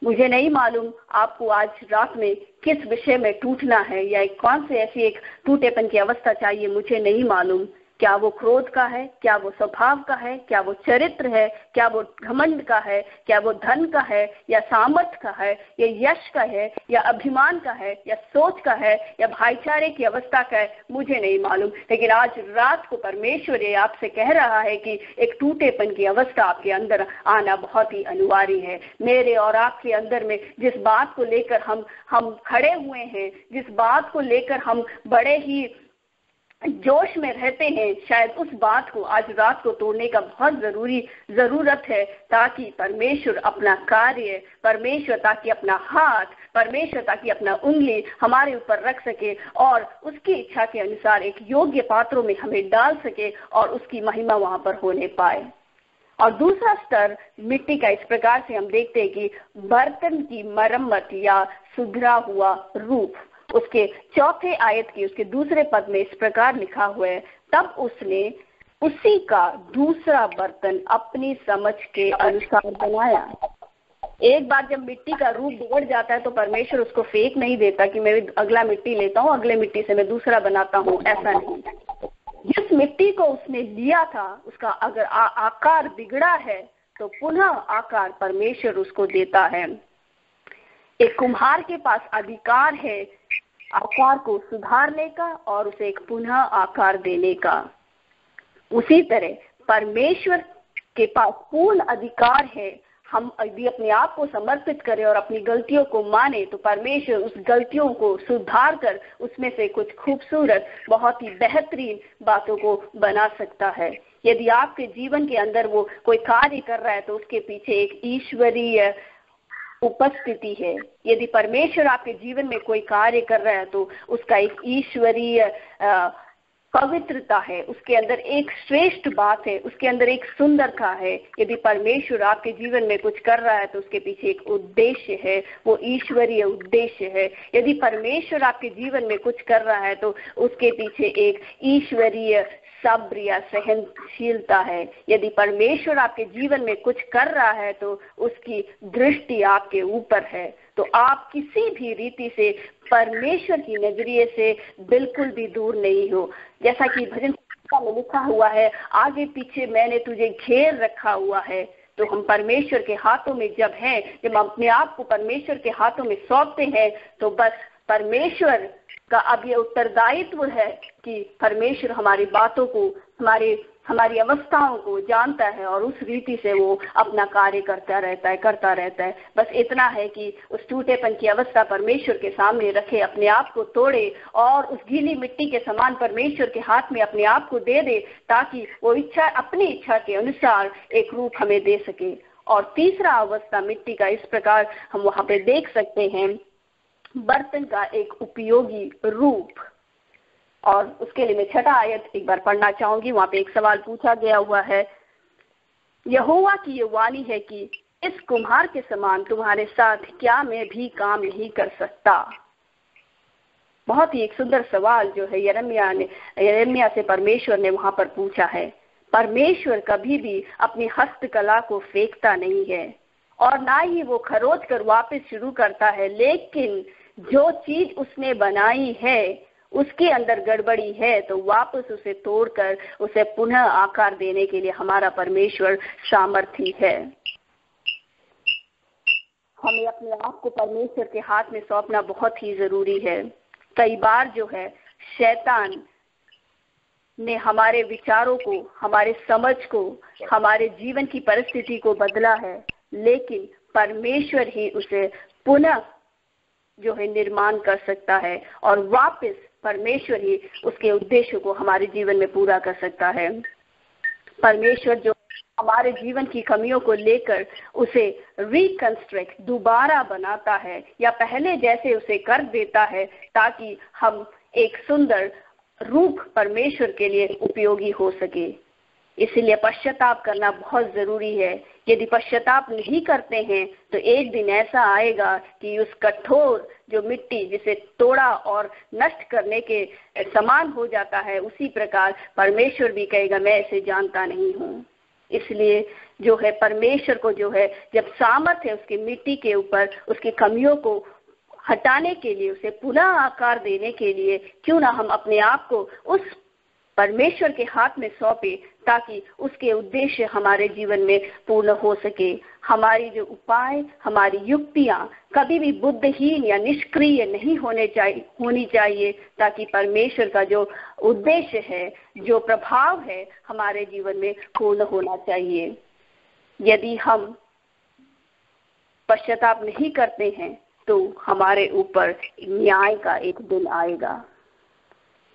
S6: मुझे नहीं मालूम आपको आज रात में किस विषय में टूटना है या कौन से ऐसी एक टूटेपन की अवस्था चाहिए, मुझे नहीं मालूम। क्या वो क्रोध का है, क्या वो स्वभाव का है, क्या वो चरित्र है, क्या वो घमंड का है, क्या वो धन का है या सामर्थ्य का है या यश का है या अभिमान का है या सोच का है या भाईचारे की अवस्था का है, मुझे नहीं मालूम। लेकिन आज रात को परमेश्वर ये आपसे कह रहा है कि एक टूटेपन की अवस्था आपके अंदर आना बहुत ही अनिवार्य है। मेरे और आपके अंदर में जिस बात को लेकर हम खड़े हुए हैं, जिस बात को लेकर हम बड़े ही जोश में रहते हैं, शायद उस बात को आज रात को तोड़ने का बहुत जरूरत है, ताकि परमेश्वर अपना कार्य, परमेश्वर ताकि अपना हाथ, परमेश्वर ताकि अपना उंगली हमारे ऊपर रख सके और उसकी इच्छा के अनुसार एक योग्य पात्रों में हमें डाल सके और उसकी महिमा वहां पर होने पाए। और दूसरा स्तर मिट्टी का इस प्रकार से हम देखते हैं कि बर्तन की मरम्मत या सुधरा हुआ रूप। उसके 4थे आयत की उसके दूसरे पद में इस प्रकार लिखा हुआ है, तब उसने उसी का दूसरा बर्तन अपनी समझ के अनुसार बनाया। एक बार जब मिट्टी का रूप बिगड़ जाता है तो परमेश्वर उसको फेंक नहीं देता कि मैं अगला मिट्टी लेता हूँ, अगले मिट्टी से मैं दूसरा बनाता हूँ, ऐसा नहीं। जिस मिट्टी को उसने लिया था उसका अगर आकार बिगड़ा है तो पुनः आकार परमेश्वर उसको देता है। एक कुम्हार के पास अधिकार है आकार को सुधारने का और उसे एक पुनः आकार देने का। उसी तरह परमेश्वर के पास पूर्ण अधिकार है। हम यदि अपने आप को समर्पित करें और अपनी गलतियों को माने तो परमेश्वर उस गलतियों को सुधार कर उसमें से कुछ खूबसूरत, बहुत ही बेहतरीन बातों को बना सकता है। यदि आपके जीवन के अंदर वो कोई कार्य कर रहा है तो उसके पीछे एक ईश्वरीय उपस्थिति है। यदि परमेश्वर आपके जीवन में कोई कार्य कर रहा है तो उसका एक ईश्वरीय पवित्रता है, उसके अंदर एक श्रेष्ठ बात है, उसके अंदर एक सुंदरता है। यदि परमेश्वर आपके जीवन में कुछ कर रहा है तो उसके पीछे एक उद्देश्य है, वो ईश्वरीय उद्देश्य है। यदि परमेश्वर आपके जीवन में कुछ कर रहा है तो उसके पीछे एक ईश्वरीय सब्र या सहनशीलता है। यदि परमेश्वर आपके जीवन में कुछ कर रहा है तो उसकी दृष्टि आपके ऊपर है, तो आप किसी भी रीति से परमेश्वर की नजरिए से बिल्कुल भी दूर नहीं हो। जैसा कि भजन में लिखा हुआ है, आगे पीछे मैंने तुझे घेर रखा हुआ है। तो हम परमेश्वर के हाथों में जब हैं, जब हम अपने आप को परमेश्वर के हाथों में सौंपते हैं तो बस परमेश्वर का अब ये उत्तरदायित्व है कि परमेश्वर हमारी बातों को, हमारी अवस्थाओं को जानता है और उस रीति से वो अपना कार्य करता रहता है। बस इतना है कि उस टूटेपन की अवस्था परमेश्वर के सामने रखे, अपने आप को तोड़े और उस गीली मिट्टी के समान परमेश्वर के हाथ में अपने आप को दे दे, ताकि वो इच्छा, अपनी इच्छा के अनुसार एक रूप हमें दे सके। और तीसरा अवस्था मिट्टी का इस प्रकार हम वहां पे देख सकते हैं, बर्तन का एक उपयोगी रूप। और उसके लिए मैं 6 आयत एक बार पढ़ना चाहूंगी। वहां पे एक सवाल पूछा गया हुआ है, यहोवा की ये वाणी है कि इस कुम्हार के समान तुम्हारे साथ क्या मैं भी काम नहीं कर सकता। बहुत ही एक सुंदर सवाल जो है यिर्मयाह से परमेश्वर ने वहां पर पूछा है। परमेश्वर कभी भी अपनी हस्तकला को फेंकता नहीं है और ना ही वो खरोच कर वापस शुरू करता है, लेकिन जो चीज उसने बनाई है उसके अंदर गड़बड़ी है तो वापस उसे तोड़कर उसे पुनः आकार देने के लिए हमारा परमेश्वर सामर्थी है। हमें अपने आप को परमेश्वर के हाथ में सौंपना बहुत ही जरूरी है। कई बार जो है शैतान ने हमारे विचारों को, हमारे समझ को, हमारे जीवन की परिस्थिति को बदला है, लेकिन परमेश्वर ही उसे पुनः जो है निर्माण कर सकता है और वापस परमेश्वर ही उसके उद्देश्य को हमारे जीवन में पूरा कर सकता है। परमेश्वर जो हमारे जीवन की कमियों को लेकर उसे रिकंस्ट्रक्ट, दोबारा बनाता है या पहले जैसे उसे कर देता है, ताकि हम एक सुंदर रूप परमेश्वर के लिए उपयोगी हो सके। इसीलिए पश्चाताप करना बहुत जरूरी है। यदि पश्चाताप नहीं करते हैं तो एक दिन ऐसा आएगा कि उस कठोर जो मिट्टी जिसे तोड़ा और नष्ट करने के समान हो जाता है, उसी प्रकार परमेश्वर भी कहेगा मैं इसे जानता नहीं हूँ। इसलिए जो है परमेश्वर को जो है जब सामर्थ्य है उसकी मिट्टी के ऊपर उसकी कमियों को हटाने के लिए, उसे पुनः आकार देने के लिए, क्यों ना हम अपने आप को उस परमेश्वर के हाथ में सौंपे, ताकि उसके उद्देश्य हमारे जीवन में पूर्ण हो सके। हमारी जो उपाय, हमारी युक्तियां कभी भी बुद्धिहीन या निष्क्रिय नहीं होनी चाहिए, ताकि परमेश्वर का जो उद्देश्य है, जो प्रभाव है, हमारे जीवन में पूर्ण होना चाहिए। यदि हम पश्चाताप नहीं करते हैं तो हमारे ऊपर न्याय का एक दिन आएगा।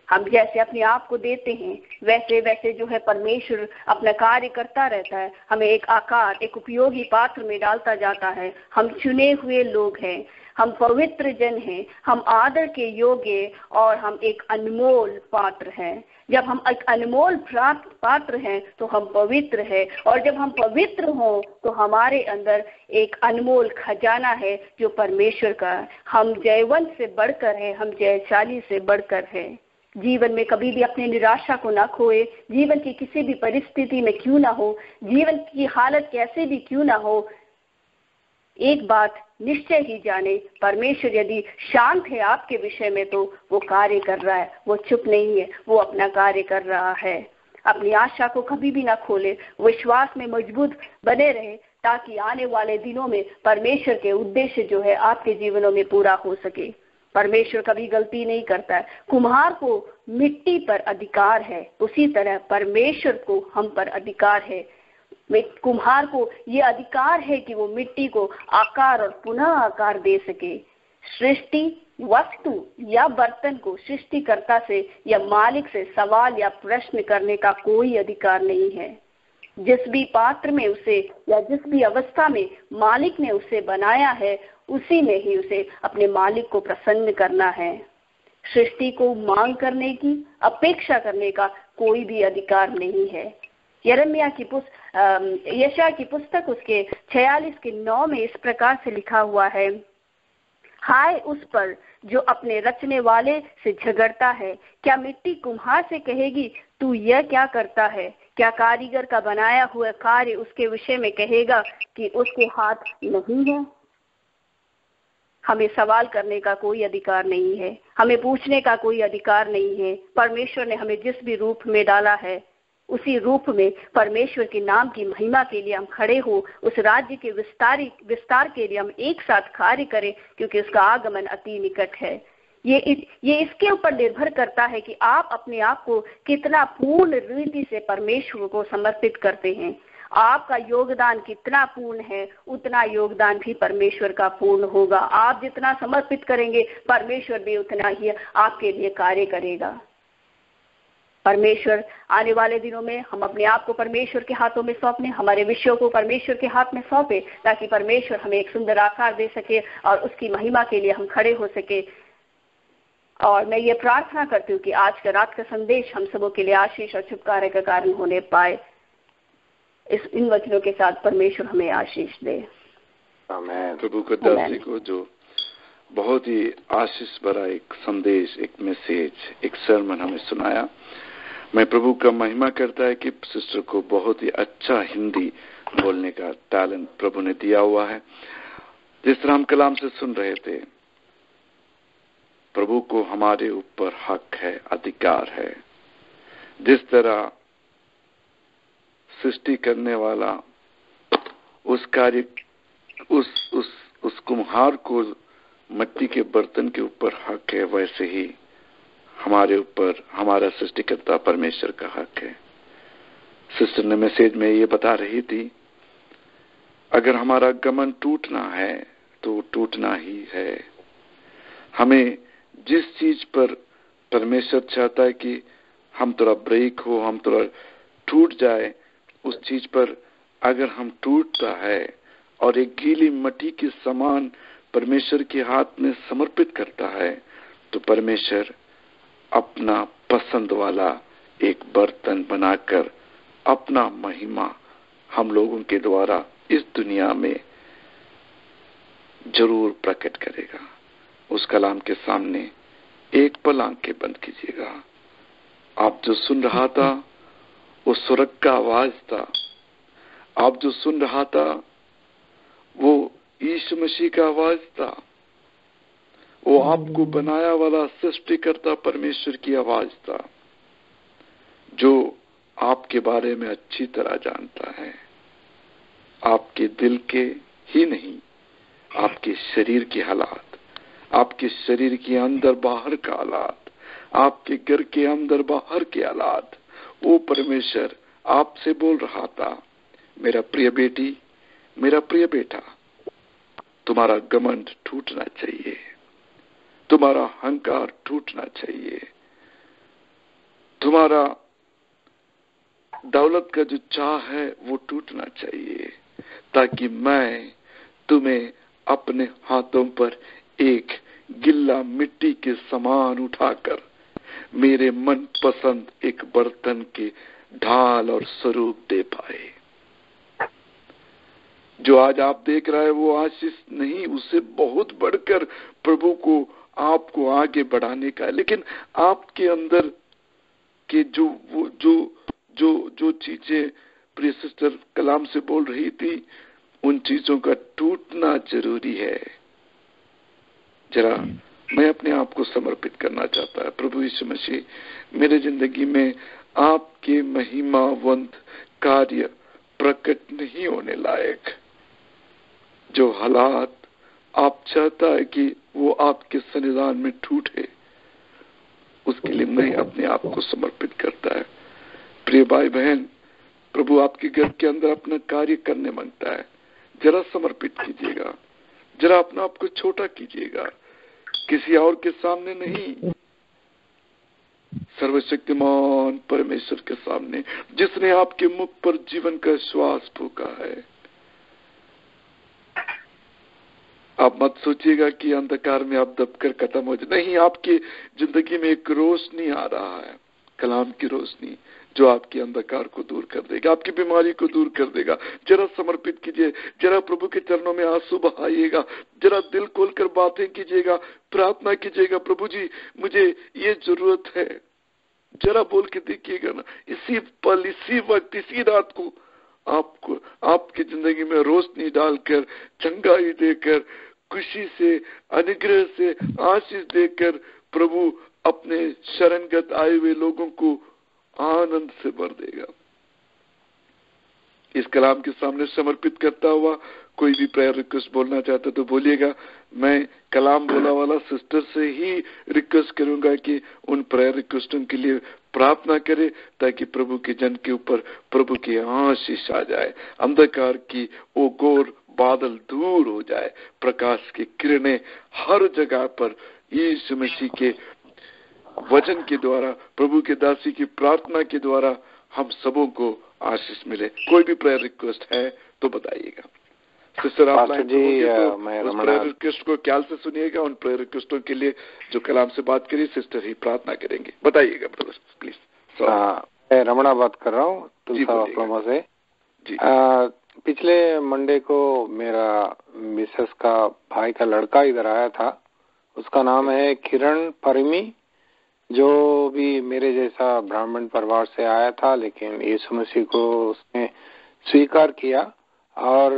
S6: हम जैसे अपने आप को देते हैं वैसे वैसे जो है परमेश्वर अपना कार्य करता रहता है, हमें एक आकार, एक उपयोगी पात्र में डालता जाता है। हम चुने हुए लोग हैं, हम पवित्र जन हैं, हम आदर के योग्य और हम एक अनमोल पात्र हैं। जब हम एक अनमोल पात्र हैं तो हम पवित्र हैं, और जब हम पवित्र हों तो हमारे अंदर एक अनमोल खजाना है जो परमेश्वर का। हम जयवंत से बढ़कर है, हम जयशाली से बढ़कर है। जीवन में कभी भी अपनी निराशा को ना खोए। जीवन की किसी भी परिस्थिति में क्यों ना हो, जीवन की हालत कैसे भी क्यों ना हो, एक बात निश्चय ही जाने, परमेश्वर यदि शांत है आपके विषय में तो वो कार्य कर रहा है, वो चुप नहीं है, वो अपना कार्य कर रहा है। अपनी आशा को कभी भी ना खोले, विश्वास में मजबूत बने रहे, ताकि आने वाले दिनों में परमेश्वर के उद्देश्य जो है आपके जीवनों में पूरा हो सके। परमेश्वर कभी गलती नहीं करता है। कुम्हार को मिट्टी पर अधिकार है, उसी तरह परमेश्वर को हम पर अधिकार है। कुम्हार को ये अधिकार है कि वो मिट्टी को आकार और पुनः आकार दे सके। सृष्टि वस्तु या बर्तन को सृष्टिकर्ता से या मालिक से सवाल या प्रश्न करने का कोई अधिकार नहीं है। जिस भी पात्र में उसे या जिस भी अवस्था में मालिक ने उसे बनाया है, उसी में ही उसे अपने मालिक को प्रसन्न करना है। सृष्टि को मांग करने की, अपेक्षा करने का कोई भी अधिकार नहीं है। यिर्मयाह की पुस्तक उसके 46:9 में इस प्रकार से लिखा हुआ है, हाय उस पर जो अपने रचने वाले से झगड़ता है। क्या मिट्टी कुम्हार से कहेगी तू यह क्या करता है? क्या कारीगर का बनाया हुआ कार्य उसके विषय में कहेगा कि उसके हाथ नहीं है? हमें सवाल करने का कोई अधिकार नहीं है, हमें पूछने का कोई अधिकार नहीं है। परमेश्वर ने हमें जिस भी रूप में डाला है, उसी रूप में परमेश्वर के नाम की महिमा के लिए हम खड़े हो, उस राज्य के विस्तार के लिए हम एक साथ कार्य करें, क्योंकि उसका आगमन अति निकट है। ये इसके ऊपर निर्भर करता है कि आप अपने आप को कितना पूर्ण रीति से परमेश्वर को समर्पित करते हैं। आपका योगदान कितना पूर्ण है, उतना योगदान भी परमेश्वर का पूर्ण होगा। आप जितना समर्पित करेंगे, परमेश्वर भी उतना ही आपके लिए कार्य करेगा। परमेश्वर आने वाले दिनों में हम अपने आप को परमेश्वर के हाथों में सौंपने, हमारे विषयों को परमेश्वर के हाथ में सौंपे, ताकि परमेश्वर हमें एक सुंदर आकार दे सके और उसकी महिमा के लिए हम खड़े हो सके। और मैं ये प्रार्थना करती हूँ कि आज का रात का संदेश हम सबों के लिए आशीष और छुटकारे का कारण होने पाए। इन वचनों के साथ परमेश्वर हमें आशीष दे।
S1: आमीन। प्रभु के दासी को जो बहुत ही आशीष भरा एक संदेश, एक मैसेज, एक सरमन हमें सुनाया, मैं प्रभु का महिमा करता है कि सिस्टर को बहुत ही अच्छा हिंदी बोलने का टैलेंट प्रभु ने दिया हुआ है। जिस तरह हम कलाम से सुन रहे थे, प्रभु को हमारे ऊपर हक है, अधिकार है। जिस तरह सृष्टि करने वाला उस कार्य उस कुम्हार को मिट्टी के बर्तन के ऊपर हक है, वैसे ही हमारे ऊपर हमारा सृष्टिकर्ता परमेश्वर का हक है। सिस्टर ने मैसेज में ये बता रही थी, अगर हमारा गमन टूटना है तो टूटना ही है। हमें जिस चीज पर परमेश्वर चाहता है कि हम थोड़ा ब्रेक हो, हम थोड़ा टूट जाए, उस चीज पर अगर हम टूटता है और एक गीली मिट्टी के समान परमेश्वर के हाथ में समर्पित करता है, तो परमेश्वर अपना पसंद वाला एक बर्तन बनाकर अपना महिमा हम लोगों के द्वारा इस दुनिया में जरूर प्रकट करेगा। उस कलाम के सामने एक पल आंखें बंद कीजिएगा। आप जो सुन रहा था वो स्वर्ग का आवाज था। आप जो सुन रहा था वो यीशु मसीह का आवाज था। वो आपको बनाया वाला सृष्टिकर्ता परमेश्वर की आवाज था, जो आपके बारे में अच्छी तरह जानता है। आपके दिल के ही नहीं, आपके शरीर के हालात, आपके शरीर के अंदर बाहर का हालात, आपके घर के अंदर बाहर के हालात, वो परमेश्वर आपसे बोल रहा था, मेरा प्रिय बेटी, मेरा प्रिय बेटा, तुम्हारा घमंड टूटना चाहिए, तुम्हारा अहंकार टूटना चाहिए, तुम्हारा दौलत का जो चाह है वो टूटना चाहिए, ताकि मैं तुम्हें अपने हाथों पर एक गिल्ला मिट्टी के समान उठाकर मेरे मन पसंद एक बर्तन के ढाल और स्वरूप दे पाए। जो आज आप देख रहे हैं वो आशीष नहीं, उससे बहुत बढ़कर प्रभु को आपको आगे बढ़ाने का है। लेकिन आपके अंदर के जो चीजें प्रिय सिस्टर कलाम से बोल रही थी, उन चीजों का टूटना जरूरी है। जरा मैं अपने आप को समर्पित करना चाहता है। प्रभु यीशु मसीह, मेरे जिंदगी में आपके महिमावंत कार्य प्रकट नहीं होने लायक, जो हालात आप चाहता है कि वो आपके सन्निधान में टूटे, उसके लिए मैं अपने आप को समर्पित करता है। प्रिय भाई बहन, प्रभु आपके घर के अंदर अपना कार्य करने मांगता है। जरा समर्पित कीजिएगा, जरा अपना आप को छोटा कीजिएगा, किसी और के सामने नहीं, सर्वशक्तिमान परमेश्वर के सामने, जिसने आपके मुख पर जीवन का श्वास फूंका है। आप मत सोचिएगा कि अंधकार में आप दबकर खत्म हो जाए। नहीं, आपकी जिंदगी में एक रोशनी आ रहा है, कलाम की रोशनी, जो आपके अंधकार को दूर कर देगा, आपकी बीमारी को दूर कर देगा। जरा समर्पित कीजिए, जरा प्रभु के चरणों में आंसू बहाइएगा, जरा दिल खोलकर बातें कीजिएगा, प्रार्थना कीजिएगा, प्रभु जी मुझे ये जरूरत है। जरा बोल के देखिएगा ना, इसी पल, इसी वक्त, इसी रात को आपको आपकी जिंदगी में रोशनी डालकर, चंगाई देकर, खुशी से, अनुग्रह से, आशीष देकर प्रभु अपने शरणगत आए हुए लोगों को आनंद से भर देगा। इस कलाम के सामने समर्पित करता हुआ कोई भी प्रेयर रिक्वेस्ट बोलना चाहता तो बोलिएगा। मैं कलाम बोला वाला सिस्टर से ही रिक्वेस्ट करूंगा कि उन प्रेयर रिक्वेस्टों के लिए प्रार्थना करे, ताकि प्रभु के जन के ऊपर प्रभु की आशीष आ जाए, अंधकार की वो घोर बादल दूर हो जाए, प्रकाश की किरणें हर जगह पर यीशु मसीह के वचन के द्वारा, प्रभु के दासी की प्रार्थना के द्वारा हम सबों को आशीष मिले। कोई भी प्रेयर रिक्वेस्ट है तो बताइएगा। सिस्टर आप प्रेयर रिक्वेस्ट को ख्याल से सुनिएगा। उन प्रेयर रिक्वेस्टों के लिए जो कलाम से बात करिए सिस्टर ही प्रार्थना करेंगे। बताइएगा ब्रदर प्लीज।
S7: मैं रमणा बात कर रहा हूँ तुलसा से। पिछले मंडे को मेरा मिसेस का भाई का लड़का इधर आया था। उसका नाम है किरण परिमी, जो भी मेरे जैसा ब्राह्मण परिवार से आया था, लेकिन यीशु मसीह को उसने स्वीकार किया और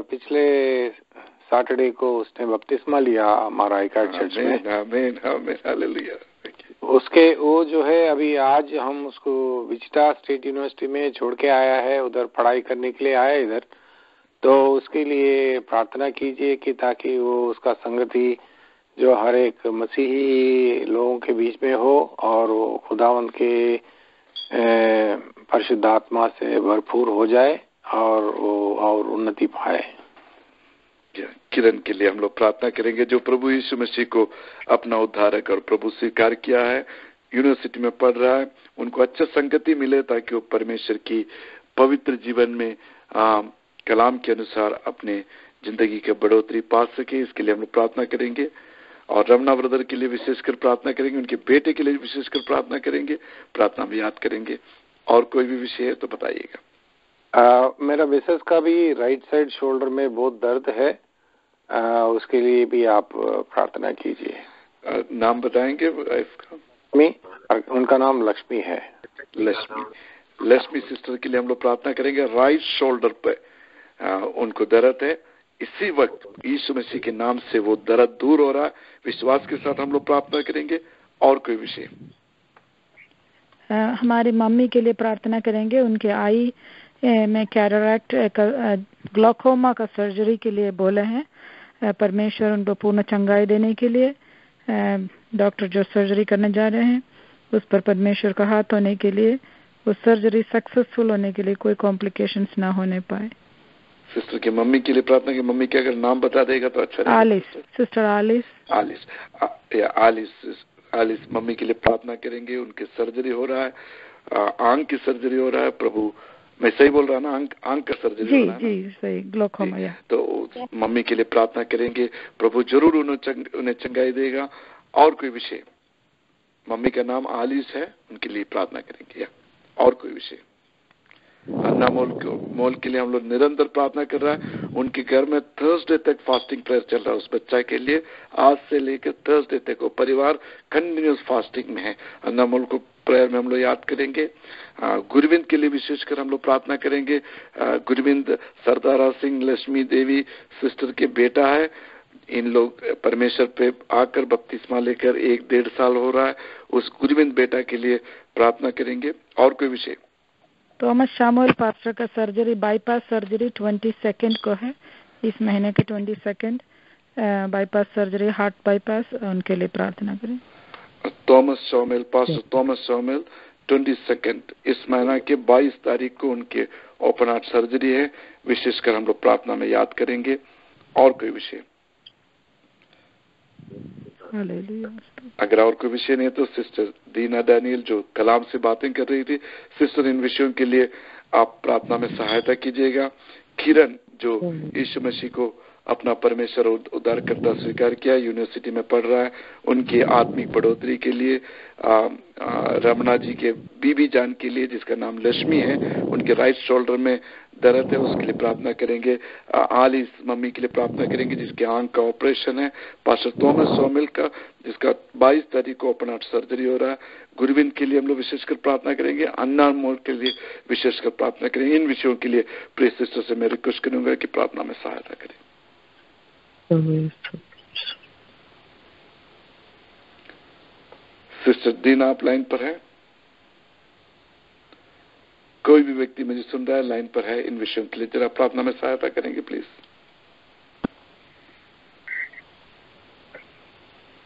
S7: पिछले सैटरडे को उसने बपतिस्मा लिया हमारा इकार्ड चर्च में। उसके वो जो है अभी आज हम उसको विचिटा स्टेट यूनिवर्सिटी में छोड़ के आया है, उधर पढ़ाई करने के लिए आया इधर। तो उसके लिए प्रार्थना कीजिए कि ताकि वो उसका संगति जो हर एक मसीही लोगों के बीच में हो और वो खुदावंत के परिशुद्ध आत्मा से भरपूर हो जाए और वो और उन्नति पाए।
S1: किरण के लिए हम लोग प्रार्थना करेंगे, जो प्रभु यीशु मसीह को अपना उद्धारक और प्रभु स्वीकार किया है, यूनिवर्सिटी में पढ़ रहा है, उनको अच्छा संगति मिले ताकि वो परमेश्वर की पवित्र जीवन में कलाम के अनुसार अपने जिंदगी के बढ़ोतरी पा सके। इसके लिए हम लोग प्रार्थना करेंगे और रमना ब्रदर के लिए विशेषकर प्रार्थना करेंगे, उनके बेटे के लिए विशेषकर प्रार्थना करेंगे, प्रार्थना भी याद करेंगे। और कोई भी विषय है तो बताइएगा।
S7: मेरा मिसेस का भी राइट साइड शोल्डर में बहुत दर्द है, उसके लिए भी आप प्रार्थना कीजिए।
S1: नाम बताएंगे वाइफ का?
S7: उनका नाम लक्ष्मी है।
S1: लक्ष्मी सिस्टर के लिए हम लोग प्रार्थना करेंगे। राइट शोल्डर पे उनको दर्द है, इसी वक्त यीशु मसीह के नाम से वो दर्द दूर हो रहा है। विश्वास के साथ हम लोग प्रार्थना करेंगे। और कोई विषय?
S3: हमारी मम्मी के लिए प्रार्थना करेंगे। उनके आई में कैटरैक्ट ग्लूकोमा का सर्जरी के लिए बोले हैं। परमेश्वर उनको पूर्ण चंगाई देने के लिए डॉक्टर जो सर्जरी करने जा रहे हैं उस पर परमेश्वर का हाथ होने के लिए, उस सर्जरी सक्सेसफुल होने के लिए कोई कॉम्प्लिकेशंस ना होने पाए।
S1: सिस्टर की मम्मी के लिए प्रार्थना की। मम्मी के अगर नाम बता देगा तो अच्छा रहेगा।
S3: आलिस, सिस्टर
S1: आलिस मम्मी के लिए प्रार्थना करेंगे। उनके सर्जरी हो रहा है, आंख की सर्जरी हो रहा है। प्रभु मैं सही बोल रहा ना? आंख का सर्जरी हो रहा है? जी
S3: सही, ग्लूकोमा।
S1: तो मम्मी के लिए प्रार्थना करेंगे, प्रभु जरूर उन्हें चंगाई देगा। और कोई विषय? मम्मी का नाम आलिस है, उनके लिए प्रार्थना करेंगे। और कोई विषय? अन्ना मोल के लिए हम लोग निरंतर प्रार्थना कर रहा है। उनके घर में थर्सडे तक फास्टिंग प्रेयर चल रहा है उस बच्चा के लिए। आज से लेकर थर्सडे तक वो परिवार कंटिन्यूस फास्टिंग में है। अन्ना मोल को प्रेयर में हम लोग याद करेंगे। गुरविंद के लिए विशेषकर हम लोग प्रार्थना करेंगे। गुरविंद सरदारा सिंह लक्ष्मी देवी सिस्टर के बेटा है। इन लोग परमेश्वर पे आकर बपतिस्मा लेकर 1-1.5 साल हो रहा है। उस गुरविंद बेटा के लिए प्रार्थना करेंगे। और कोई विषय?
S3: थॉमस शामुएल पास्टर का सर्जरी, बाईपास सर्जरी 22 को है, इस महीने के 22 बाईपास सर्जरी, हार्ट बाईपास, उनके लिए प्रार्थना करें।
S1: Thomas Samuel, pastor Thomas Samuel 22 इस महीना के 22 तारीख को उनके ओपन हार्ट सर्जरी है। विशेषकर हम लोग प्रार्थना में याद करेंगे। और कोई विषय? अगर और कोई विषय नहीं तो सिस्टर दीना डैनियल जो कलाम से बातें कर रही थी, सिस्टर इन विषयों के लिए आप प्रार्थना में सहायता कीजिएगा। किरण जो यीशु मसीह को अपना परमेश्वर उद्धारकर्ता स्वीकार किया, यूनिवर्सिटी में पढ़ रहा है, उनकी आत्मिक बढ़ोतरी के लिए। रमना जी के बीबी जान के लिए जिसका नाम लक्ष्मी है, उनके राइट शोल्डर में दर्द है, उसके लिए प्रार्थना करेंगे। आलिस मम्मी के लिए प्रार्थना करेंगे जिसके आंख का ऑपरेशन है। पास्टर थॉमस शामुएल का जिसका 22 तारीख को ओपन हार्ट सर्जरी हो रहा है। गुरविंद के लिए हम लोग विशेषकर प्रार्थना करेंगे। अन्ना मोल के लिए विशेषकर प्रार्थना करेंगे। इन विषयों के लिए प्रिय सिस्टर से मैं रिक्वेस्ट करूंगा कि प्रार्थना में सहायता करें। सिस्टर दीना आप लाइन पर है? कोई भी व्यक्ति मुझे सुन रहा है, लाइन पर है, इन विषयों के लिए जरा प्रार्थना में सहायता करेंगे प्लीज।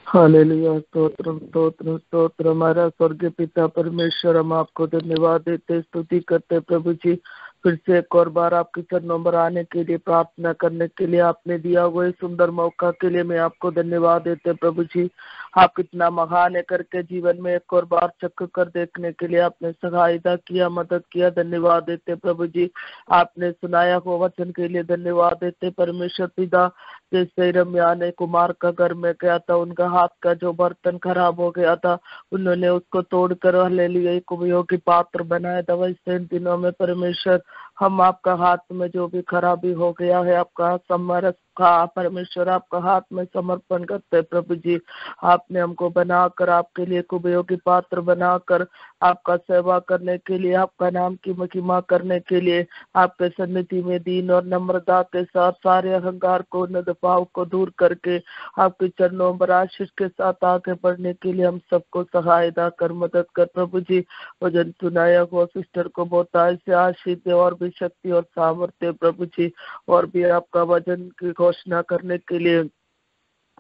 S2: हालेलुया, स्तोत्रम स्तोत्रम स्तोत्र। हमारा स्वर्गीय पिता परमेश्वर, हम आपको धन्यवाद देते, स्तुति करते प्रभु जी। फिर से एक और बार आपके चरणों पर आने के लिए, प्रार्थना करने के लिए आपने दिया हुआ सुंदर मौका के लिए मैं आपको धन्यवाद देते प्रभु जी। आप कितना महान है करके जीवन में एक और बार चक्कर कर देखने के लिए आपने सहायता किया, मदद किया, धन्यवाद देते प्रभु जी। आपने सुनाया हुआ वचन के लिए धन्यवाद देते परमेश्वर पिता। जैसे रम्या ने कुमार का घर में गया था, उनका हाथ का जो बर्तन खराब हो गया था, उन्होंने उसको तोड़कर हालेलुया एक उपयोगी पात्र बनाया था। वैसे इन दिनों में परमेश्वर हम आपका हाथ में जो भी खराबी हो गया है, आपका समर्थ का परमेश्वर आपका हाथ में समर्पण करते प्रभु जी। आपने हमको बनाकर आपके लिए उपयोगी पात्र बनाकर आपका सेवा करने के लिए, आपका नाम की महिमा करने के लिए, आपके सन्निधि में दीन और नम्रता के साथ सारे अहंकार को, नदभाव को दूर करके आपके चरणों पर आशीष के साथ आगे बढ़ने के लिए हम सबको सहायता कर, मदद कर प्रभु जी। वचन सुनाया हुआ सिस्टर को बहुत ऐसे आशीष दे और भी शक्ति और सामर्थ्य प्रभु जी, और भी आपका वचन की घोषणा करने के लिए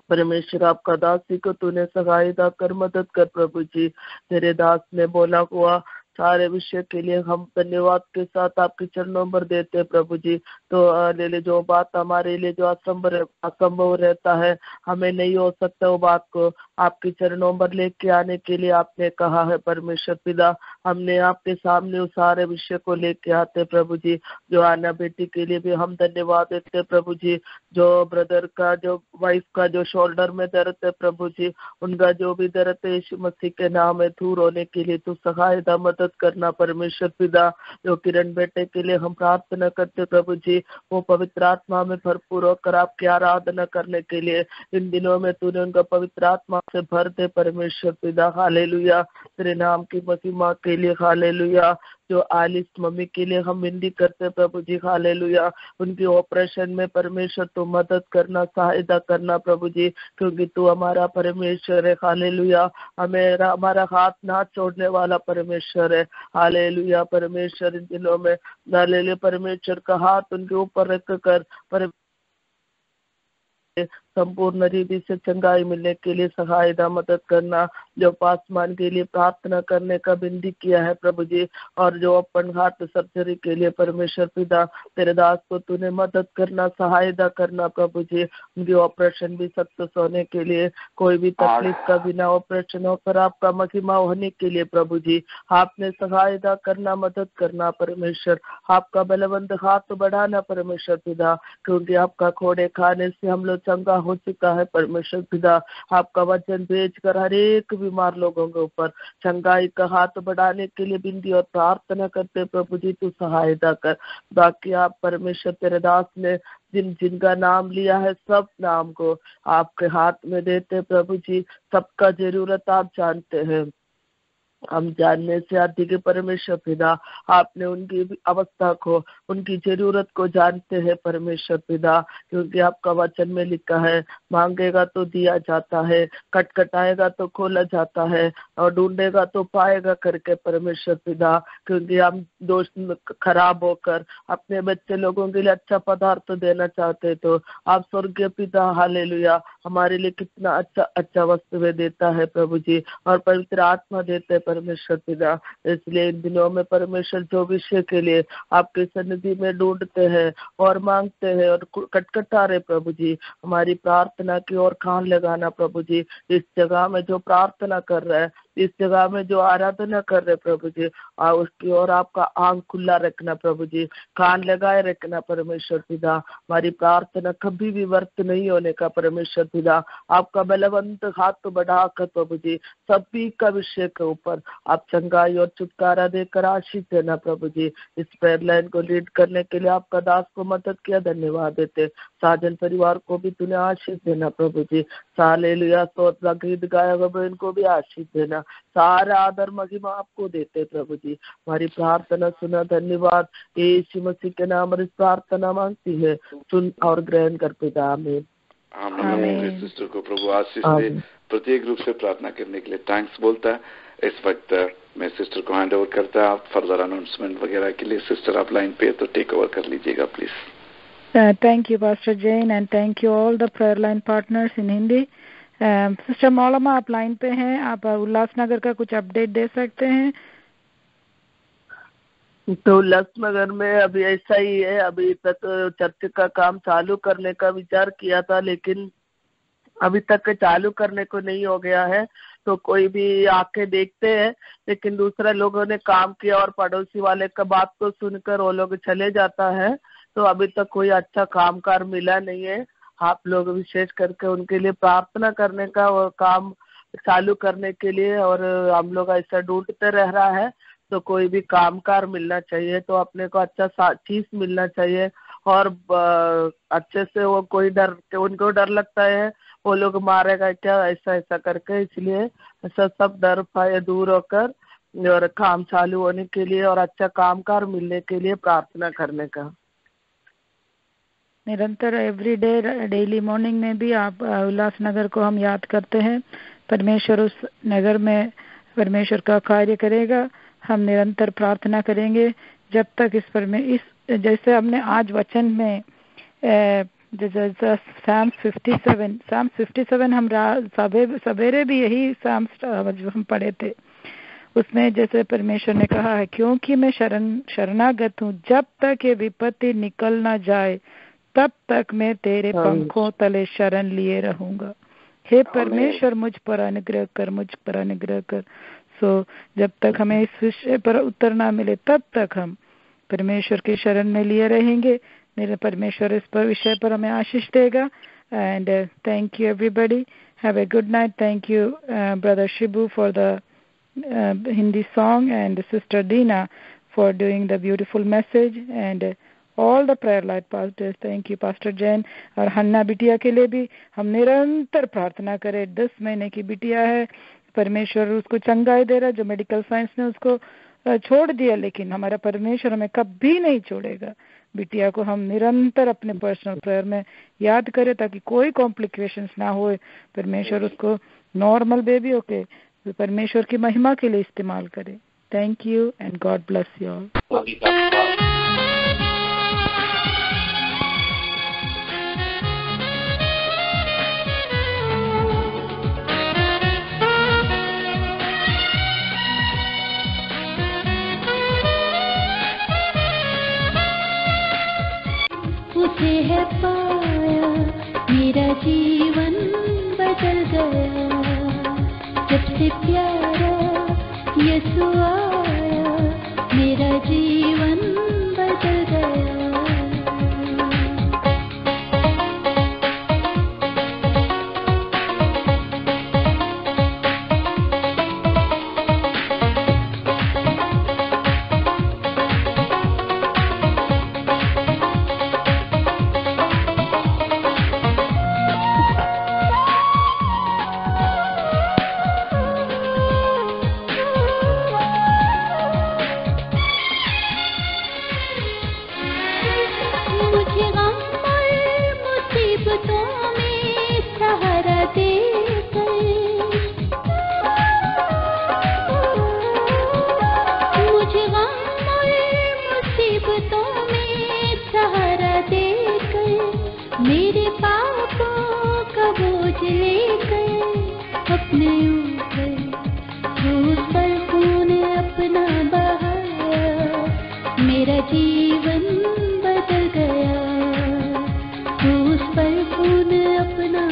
S2: परमेश्वर आपका दासी को तूने सहायता कर, मदद कर प्रभु जी। तेरे दास ने बोला हुआ सारे विषय के लिए हम धन्यवाद के साथ आपके चरणों पर देते प्रभु जी। तो ले जो बात हमारे लिए जो असंभव रहता है, हमें नहीं हो सकता, वो बात को आपके चरणों पर लेके आने के लिए आपने कहा है परमेश्वर पिता। हमने आपके सामने उस सारे विषय को लेके आते प्रभु जी। जो आना बेटी के लिए भी हम धन्यवाद देते प्रभु जी। जो ब्रदर का, जो वाइफ का जो शोल्डर में दर्द है प्रभु जी, उनका जो भी दर्द है यीशु मसीह के नाम में दूर होने के लिए तू सहायता मदद करना परमेश्वर पिता। जो किरण बेटे के लिए हम प्रार्थना करते प्रभु जी, वो पवित्र आत्मा में भरपूर होकर आपकी आराधना करने के लिए इन दिनों में तूने उनका पवित्र आत्मा से भर दे परमेश्वर पिता। हालेलुया, तेरे नाम की महिमा के लिए हालेलुया। जो आलिस मम्मी के लिए हम विनती करते प्रभु जी, हालेलुया। उनकी ऑपरेशन में परमेश्वर तू मदद करना, सहायता करना प्रभु जी, क्योंकि तू हमारा परमेश्वर है। हालेलुया, हमारा हाथ ना छोड़ने वाला परमेश्वर है। हालेलुया परमेश्वर, इन दिनों में हालेलुया परमेश्वर का हाथ उनके ऊपर रख कर संपूर्ण रीति से चंगाई मिलने के लिए सहायता मदद करना। जो पासमान के लिए प्रार्थना करने का विनती किया है प्रभु जी, और जो अपन हार्ट सर्जरी के लिए परमेश्वर पिता तेरे दास को तूने मदद करना, सहायता करना प्रभु जी। उनकी ऑपरेशन भी सक्सेस होने के लिए, कोई भी तकलीफ का बिना ऑपरेशन होकर आपका महिमा होने के लिए प्रभु जी आपने सहायता करना, मदद करना परमेश्वर। आपका बलवंत हाथ बढ़ाना परमेश्वर पिता, क्योंकि आपका खोड़े खाने से हम लोग चंगा हो चुका है परमेश्वर पिता। आपका वचन भेजकर हर एक बीमार लोगों के ऊपर चंगाई का हाथ बढ़ाने के लिए विनती और प्रार्थना करते प्रभु जी, तू सहायता कर। बाकी आप परमेश्वर तेरे दास ने जिनका नाम लिया है, सब नाम को आपके हाथ में देते प्रभु जी। सबका जरूरत आप जानते हैं, हम जानने से अधिक परमेश्वर पिता। आपने उनकी अवस्था को, उनकी जरूरत को जानते हैं परमेश्वर पिता, क्योंकि आपका वचन में लिखा है मांगेगा तो दिया जाता है, खटखटाएगा तो खोला जाता है, और ढूंढेगा तो पाएगा करके परमेश्वर पिता। क्योंकि हम दोस्त खराब होकर अपने बच्चे लोगों के लिए अच्छा पदार्थ देना चाहते, तो आप स्वर्गीय पिता हालेलुया हमारे लिए कितना अच्छा वस्तु देता है प्रभु जी, और पवित्र आत्मा देते परमेश्वर पिता। इसलिए इन दिनों में परमेश्वर जो विषय के लिए आपके सन्निधि में ढूंढते हैं और मांगते हैं और खटखटा रहे प्रभु जी, हमारी प्रार्थना की ओर कान लगाना प्रभु जी। इस जगह में जो प्रार्थना कर रहा है, इस जगह में जो आराधना कर रहे प्रभु जी, उसकी ओर आपका आंख खुला रखना प्रभु जी, कान लगाए रखना परमेश्वर पिता। हमारी प्रार्थना कभी भी व्यर्थ नहीं होने का परमेश्वर पिता। आपका बलवंत हाथ बढ़ाकर प्रभु जी सभी का विषय के ऊपर आप चंगाई और छुटकारा देकर आशीष देना प्रभु जी। इस प्रेयर लाइन को लीड करने के लिए आपका दास को मदद किया, धन्यवाद देते। साजन परिवार को भी तूने आशीष देना प्रभु जी। हालेलुया, स्तोत्र गीत गाया हुआ इनको भी आशीष देना। सारा आदर महिमा आपको देते प्रभु जी। हमारी प्रार्थना सुना, धन्यवाद। यीशु मसीह के नाम इस प्रार्थना मांगती है, सुन और ग्रहण कर पिता, आमीन।
S1: आमीन। सिस्टर को प्रभु आशीष दे। प्रत्येक रूप से प्रार्थना करने के लिए थैंक्स बोलता है। इस वक्त मैं सिस्टर को हैंड ओवर करता, आप फर्दर अनाउंसमेंट वगैरह के लिए सिस्टर आप लाइन पे तो टेक ओवर कर लीजिएगा please.
S3: Thank you pastor Jain and thank you all the prayer line partners in Hindi. Sister Maulma आप लाइन पे हैं, आप उल्लासनगर का कुछ अपडेट दे सकते हैं?
S8: तो उल्लासनगर में अभी ऐसा ही है, अभी तक चर्च का काम चालू करने का विचार किया था लेकिन अभी तक चालू करने को नहीं हो गया है। तो कोई भी आके देखते हैं लेकिन दूसरे लोगों ने काम किया और पड़ोसी वाले का बात को सुनकर वो लोग चले जाता है। तो अभी तक कोई अच्छा कामकार मिला नहीं है। आप लोग विशेष करके उनके लिए प्रार्थना करने का और काम चालू करने के लिए, और हम लोग ऐसा ढूंढते रह रहा है तो कोई भी कामकार मिलना चाहिए, तो अपने को अच्छा चीज मिलना चाहिए और अच्छे से वो कोई डर, उनको डर लगता है वो लोग मारेगा क्या ऐसा ऐसा करके, इसलिए ऐसा सब डर पाए दूर होकर और काम चालू होने के लिए और अच्छा कामकार मिलने के लिए प्रार्थना करने का
S3: निरंतर एवरी डे डेली मॉर्निंग में भी आप उल्लासनगर को हम याद करते हैं। परमेश्वर उस नगर में परमेश्वर का कार्य करेगा। हम निरंतर प्रार्थना करेंगे जब तक इस जैसे हमने आज वचन में साम 57 हम सवेरे भी यही साम हम पढ़े थे। उसमें जैसे परमेश्वर ने कहा है, क्योंकि मैं शरणागत हूँ, जब तक ये विपत्ति निकल ना जाए तब तक मैं तेरे पंखों तले शरण लिए रहूंगा। हे परमेश्वर मुझ पर अनुग्रह कर। सो जब तक हमें इस विषय पर उत्तर ना मिले तब तक हम परमेश्वर की शरण में लिए रहेंगे। मेरे परमेश्वर इस पर विषय पर हमें आशीष देगा। And thank you everybody, have a good night. Thank you brother Shibu for the Hindi song and Sister Dina for doing the beautiful message and all the prayer light pastors. Thank you Pastor Jain। और हन्ना बिटिया के लिए भी हम निरंतर प्रार्थना करें। 10 महीने की बिटिया है, परमेश्वर उसको चंगाई दे रहा है। जो मेडिकल साइंस ने उसको छोड़ दिया, लेकिन हमारा परमेश्वर हमें कभी नहीं छोड़ेगा। बिटिया को हम निरंतर अपने पर्सनल प्रेयर में याद करें ताकि कोई कॉम्प्लिकेशंस ना हो। परमेश्वर उसको नॉर्मल बेबी होके परमेश्वर की महिमा के लिए इस्तेमाल करें। Thank you and God bless you all.
S9: उसे है पाया मेरा जीवन बदल गया, जब से प्यारा यीशु आया मेरा जीवन बदल गया। जीवन बदल गया, उस पर खून अपना